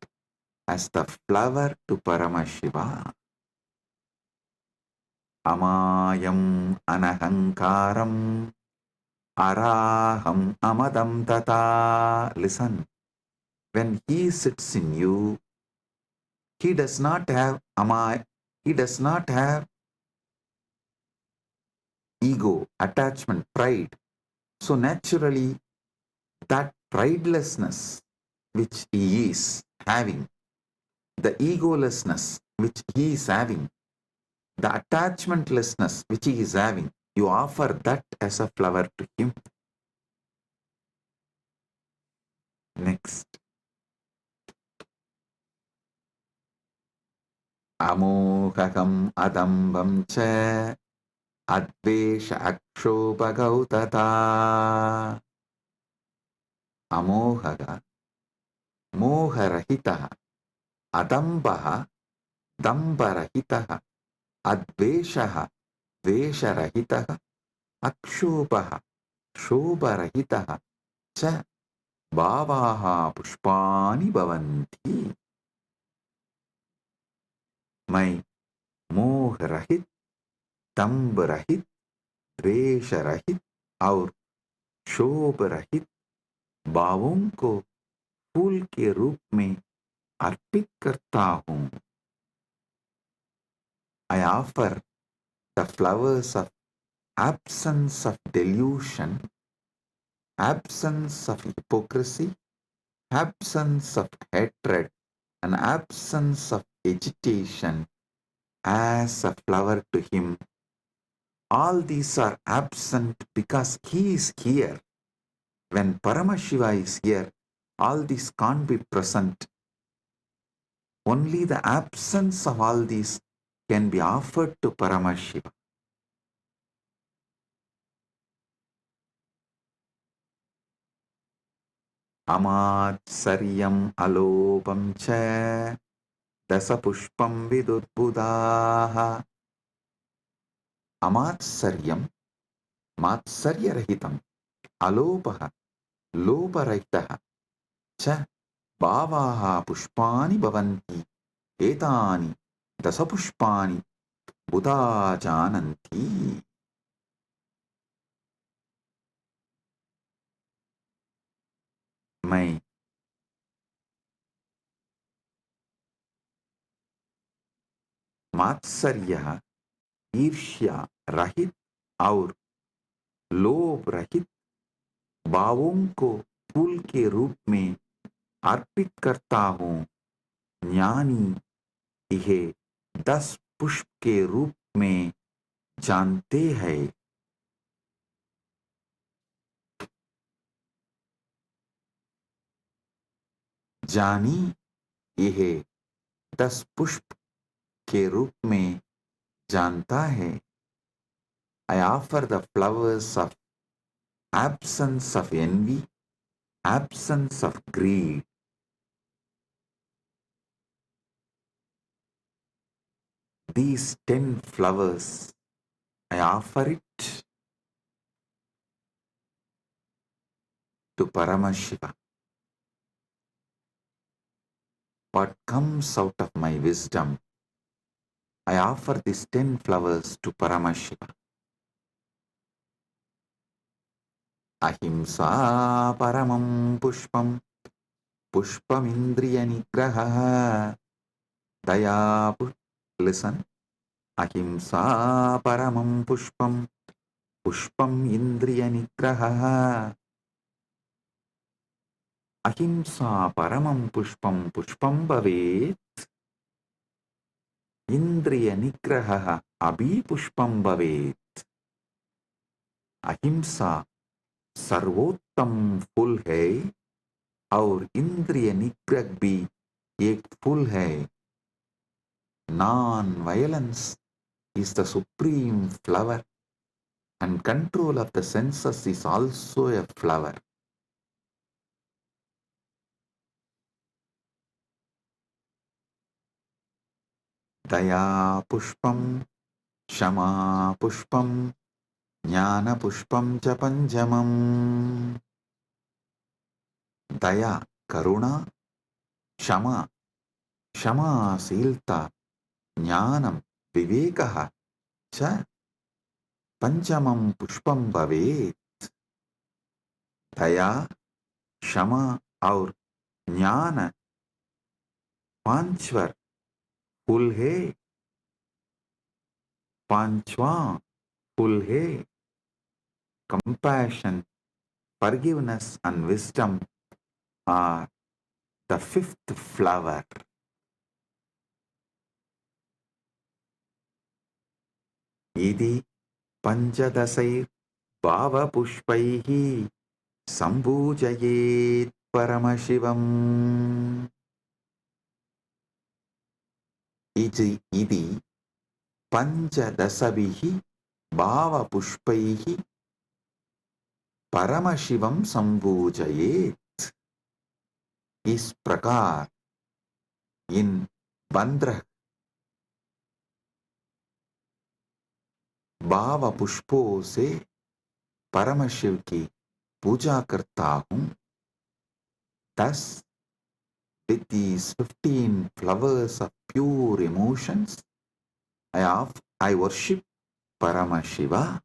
as the flower to Paramashiva. Amayam anahankaram araham amadam tata. Listen, when he sits in you, he does not have he does not have ego, attachment, pride. So naturally, that pridelessness which he is having, the egolessness which he is having, the attachmentlessness which he is having, you offer that as a flower to him. Next. Amohakam adambam cha advesha akshobhagautata. Amohaga, moharahitaha, adambaha, dambarahitaha, adveshaha, vesharahitaha, akshobhaha, shobharahitaha cha bhavaha pushpani bhavanti. मैं मोह रहित, दंभ रहित, द्वेष रहित और शोभ रहित भावों को फूल के रूप में अर्पित करता हूँ. I offer the flowers of absence of delusion, absence of hypocrisy, absence of hatred, and absence of agitation as a flower to him. All these are absent because he is here. When Paramashiva is here, all these can't be present. Only the absence of all these can be offered to Paramashiva. Amatsaryam alopam cha dasapushpam vidudbudaha. Amatsaryam, matsaryarahitam, alopaha, loparahitaha cha bhavaha pushpani bhavanti. Etani dasapushpani buddha jananti. मैं मात्सर्य, ईर्ष्या रहित और लोभ रहित भावों को फूल के रूप में अर्पित करता हूँ. ज्ञानी यह 10 पुष्प के रूप में जानते हैं. जानी यह 10 पुष्प के रूप में जानता है. I offer the flowers of absence of envy, absence of greed. These 10 flowers, I offer it to Paramashiva. What comes out of my wisdom, I offer these 10 flowers to Paramashiva. Ahimsa paramam pushpam, pushpam indriya nigraha, daya. Listen. Ahimsa paramam pushpam, pushpam indriya nigraha. Ahimsa paramam pushpam, pushpam bhavet. Indriya nigraha abhi pushpam bhavet. अहिंसा सर्वोत्तम फूल है और इंद्रिय निग्रह भी एक फूल है. Non-violence is the supreme flower and control of the senses is also a flower. Daya pushpam, Shama pushpam, Jnana pushpam cha panjamam. Daya karuna, Shama Shamasīlta, Jnanam Vivekaha cha Panchamam Pushpam Bhavet. दया क्षमा और ज्ञान पांचवर फूल है. पांचवा फूल है. Compassion, forgiveness and wisdom are the fifth flower. इति पंचदशैर् भावपुष्पैः सम्पूजयेत् परमशिवम्. इति पंचदशभिः भावपुष्पैः परमशिवं सम्पूजयेत्. इस प्रकार इन 15 भाव पुष्पों से परम शिव की पूजा करता हूँ. Thus, with these 15 flowers of pure emotions, I worship Parama Shiva.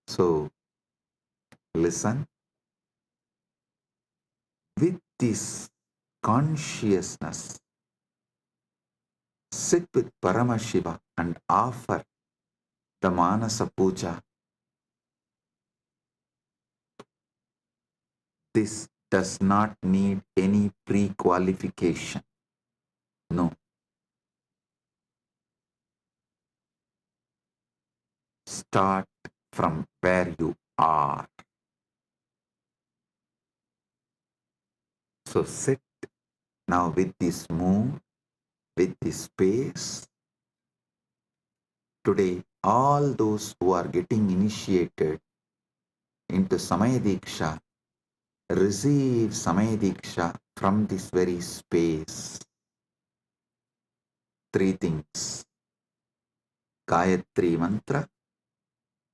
So, listen. With this consciousness, sit with Parama Shiva and offer the Manasa Puja. This does not need any pre-qualification. No. Start from where you are. So sit now with this mood, with this space. Today, all those who are getting initiated into Samaya Diksha receive Samaya Diksha from this very space. 3 things. Gayatri Mantra,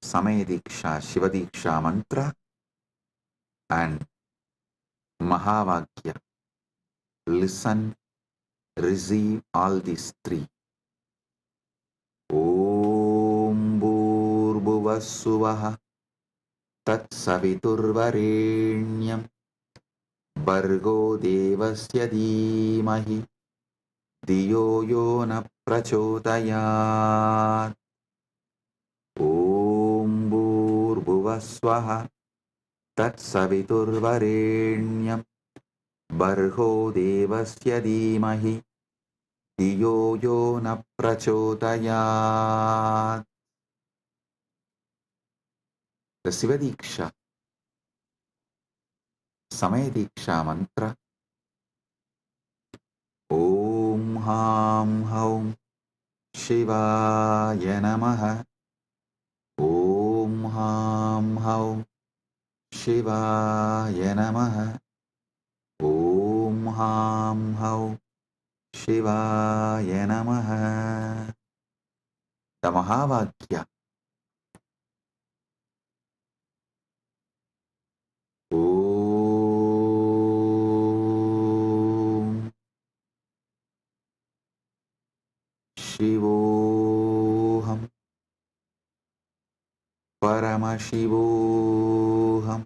Samaya Diksha, Shiva Diksha Mantra, and Mahavakya. Listen, receive all these 3. Om Bhurvassuvaha Tat Saviturvarenyam Bhargo Devasya Dhimahi Diyo Yo Na Prachodayat. Om Bhurvassuvaha Tat Saviturvarenyam Bhargo Devasya Dhimahi Diyo Yo Na Prachodayat. The Shiva Diksha, Samaya Diksha mantra. Om Ham Haum Shivaya Namaha. Om Ham Haum Shivaya Namaha. Om Ham Haum Shivaya Namaha. The Mahavakya. Om Shivoham Paramashivoham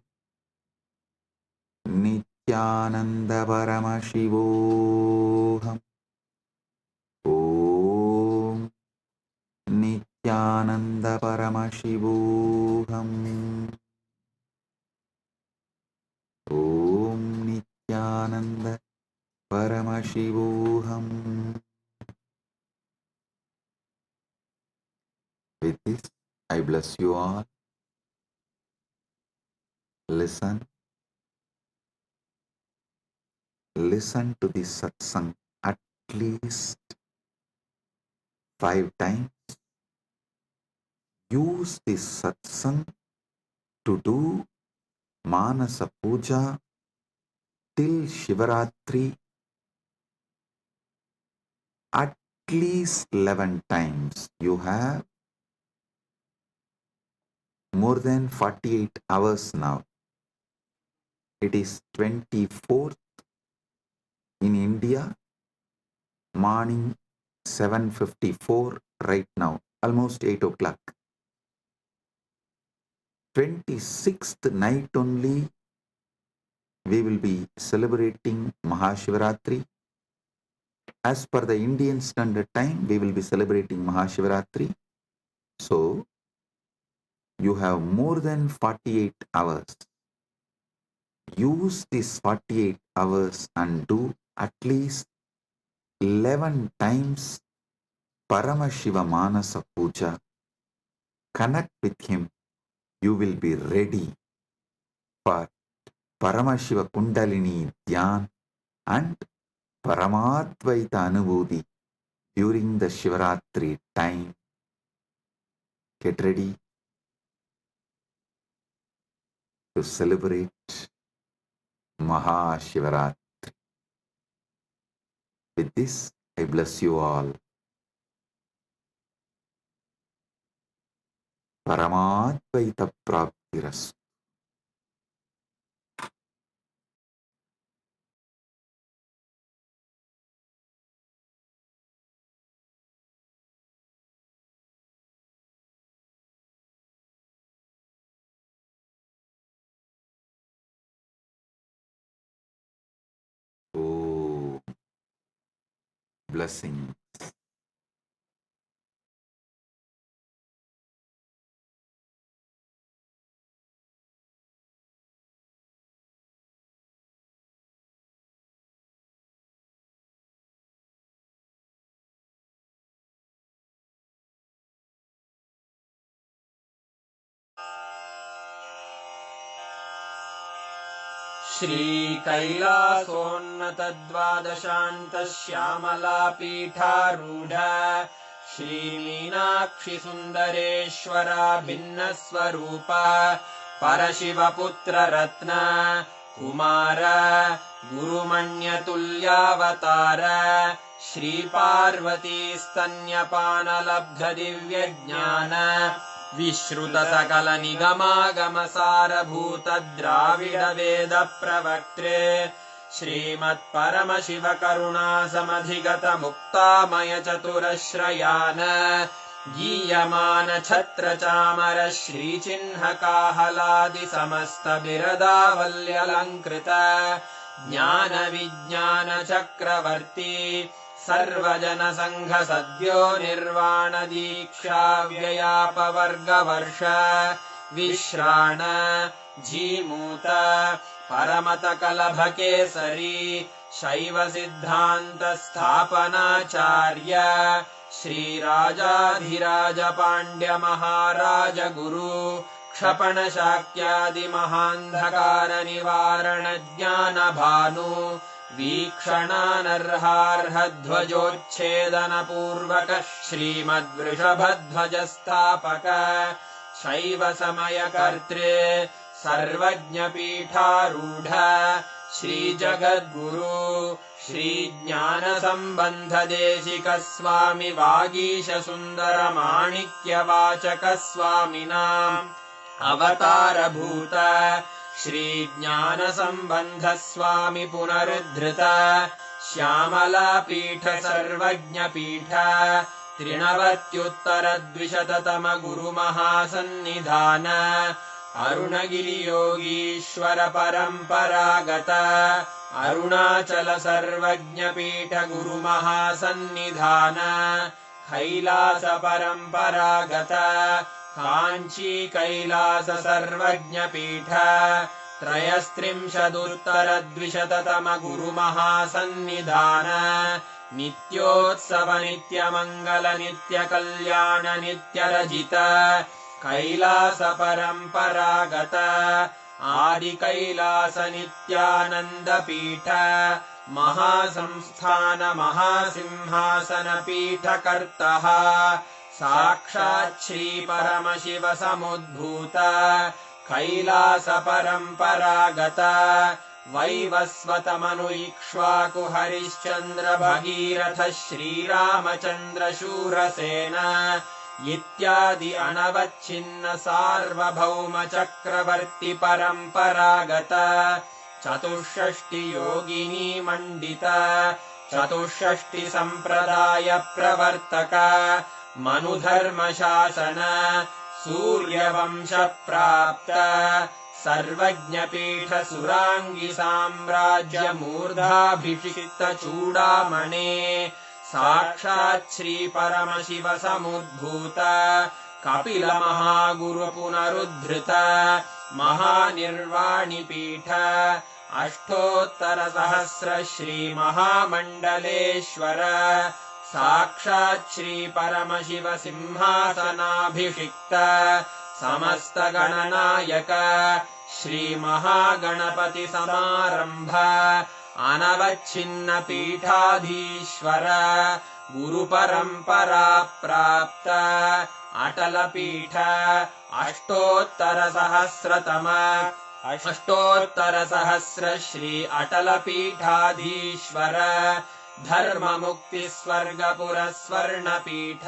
Nityananda Paramashivoham. Om Nityananda Paramashivoham. Om Nityananda Paramashivoham. With this, I bless you all. Listen to this satsang at least 5 times. Use this satsang to do Manasa Puja till Shivaratri at least 11 times. You have more than 48 hours now. It is 24th in India, morning 7:54 right now, almost 8 o'clock. 26th night only we will be celebrating Mahashivaratri. As per the Indian Standard Time, we will be celebrating Mahashivaratri. So, you have more than 48 hours. Use these 48 hours and do at least 11 times Paramashiva Manasa Puja. Connect with him. You will be ready for Paramashiva Kundalini Dhyan and Paramadvaita Anubhuti during the Shivaratri time. Get ready to celebrate Mahashivaratri. With this, I bless you all. Paramadvaita Praptirastu. Oh, blessings. श्रीकैलासोन्नतद्वादशान्तश्यामलापीठारूढ श्रीमीनाक्षिसुन्दरेश्वरा भिन्नस्वरूप परशिवपुत्ररत्न Kumar गुरुमण्यतुल्यावतार श्रीपार्वतीस्तन्यपानलब्धदिव्यज्ञान विश्रुतसकलनिगमागमसारभूत द्राविडवेदप्रवक्त्रे श्रीमत्परमशिवकरुणासमधिगतमुक्तामयचतुरश्रयान गीयमानछत्रचामर श्रीचिह्नकाहलादिसमस्तबिरदावल्यलङ्कृत ज्ञानविज्ञानचक्रवर्ती सर्वजनसङ्घसद्यो निर्वाणदीक्षाव्ययापवर्गवर्ष विश्राण Jimuta परमतकलभकेसरी शैवसिद्धान्तस्थापनाचार्य श्रीराजाधिराजपाण्ड्यमहाराजगुरु क्षपणशाक्यादिमहान्धकारनिवारणज्ञानभानु वीक्षणानर्हार्हध्वजोच्छेदनपूर्वक श्रीमद्वृषभध्वजस्थापक शैवसमयकर्त्रे सर्वज्ञपीठारूढ श्रीजगद्गुरु श्रीज्ञानसम्बन्धदेशिकस्वामि वागीशसुन्दरमाणिक्यवाचकस्वामिनाम् अवतारभूत श्रीज्ञानसम्बन्धस्वामि पुनरुद्धृत श्यामलापीठ सर्वज्ञपीठ 93 गुरुमहासन्निधान अरुणगिरियोगीश्वर परम्परागत अरुणाचल सर्वज्ञपीठ गुरुमहासन्निधान कैलास परम्परागत काञ्ची कैलास सर्वज्ञपीठ 33 गुरुमहासन्निधान नित्योत्सव नित्यमङ्गल नित्यकल्याण नित्यरजित कैलासपरम्परागत आदिकैलास नित्यानन्दपीठ महासंस्थान महासिंहासनपीठकर्तः साक्षात् श्रीपरमशिव समुद्भूत कैलासपरम्परागत वैवस्वतमनु इक्ष्वाकु हरिश्चन्द्र भगीरथ श्रीरामचन्द्र शूरसेन इत्यादि अनवच्छिन्न सार्वभौम चक्रवर्ति परम्परागत चतुष्षष्टि योगिनी मण्डित चतुष्षष्टि सम्प्रदाय प्रवर्तक मनुधर्मशासन सूर्यवंश प्राप्त सर्वज्ञपीठ सुराङ्गी साम्राज्य मूर्धाभिषिक्त चूडामणे साक्षात् श्री परमशिव समुद्भूत कपिल महागुरु पुनरुद्धृत महानिर्वाणिपीठ अष्टोत्तर सहस्र श्री महामण्डलेश्वर साक्षात् श्री परमशिव सिंहासनाभिषिक्त समस्त गणनायक श्री महागणपति समारंभ अनवच्छिन्न पीठाधीश्वर गुरुपरम्परा प्राप्त अटल पीठ अष्टोत्तर सहस्र श्री अटल पीठाधीश्वर धर्म मुक्ति स्वर्गपुर स्वर्ण पीठ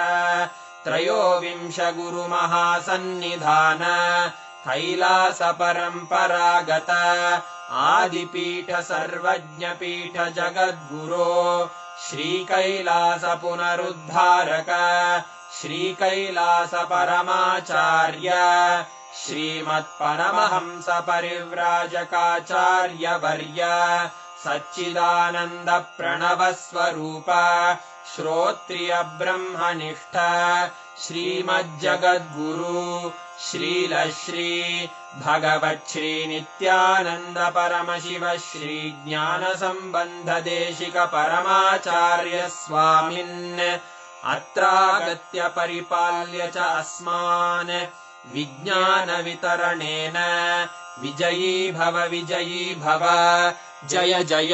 त्रयोविंश गुरु महासन्निधान कैलास परम्परागत आदिपीठ सर्वज्ञ पीठ जगद्गुरो श्री कैलास पुनरुद्धारक श्री कैलास परमाचार्य श्रीमत्परमहंस परिव्राजकाचार्य वर्य सच्चिदानंद प्रणव स्वरूप श्रोत्रिय ब्रह्मनिष्ठ श्रीमज्जगद्गुरु श्रील श्री भगवत् श्री नित्यानंद परमशिव श्री ज्ञान संबंध देशिक परमाचार्य स्वामिन् अत्रागत्य परिपाल्य च अस्मान् विज्ञान वितरणेन विजयी भव जय जय।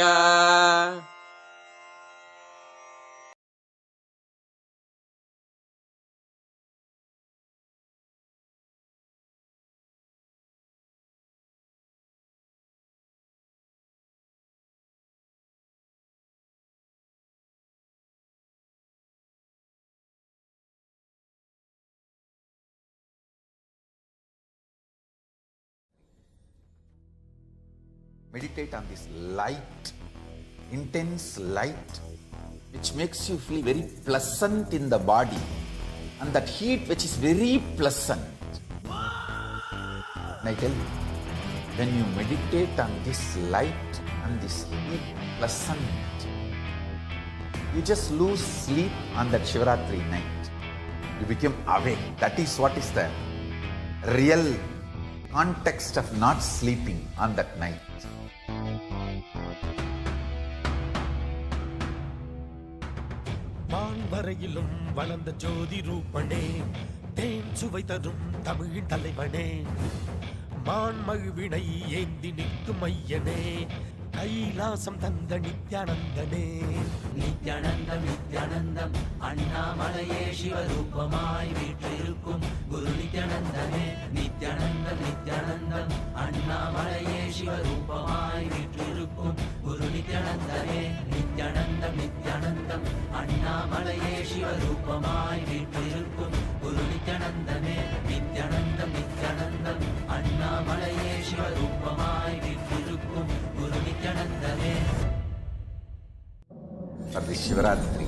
Meditate on this light, intense light, which makes you feel very pleasant in the body, and that heat which is very pleasant. And I tell you, when you meditate on this light and this heat pleasant, you just lose sleep on that Shivaratri night. You become awake. That is what is the real context of not sleeping on that night. வான்வரையிலும் வளர்ந்த ஜோதி ரூபனே தேன் சுவை தரும் தமிழின் தலைவனே மான்மகிழ்வினை ஏந்தி நிற்கும் ஐயனே கைலாசம் தந்த நித்யானந்தனே நித்யானந்தம் நித்யானந்தம் அண்ணாமலையே சிவரூபமாய் வீற்றிருக்கும் குரு நித்யானந்தனே நித்யானந்தம் நித்யானந்தம் அண்ணாமலையே சிவரூபமாய் வீற்றிருக்கும் குரு நித்யானந்தனே நித்யானந்தம் நித்யானந்தம் அண்ணாமலையே சிவரூபமாய் வீற்றிருக்கும் குரு நித்யானந்தனே நித்யானந்தம் நித்யானந்தம் அண்ணாமலையே சிவரூபமாய் வீற்றிருக்கும் குரு நித்யானந்தனே. For this Shivaratri,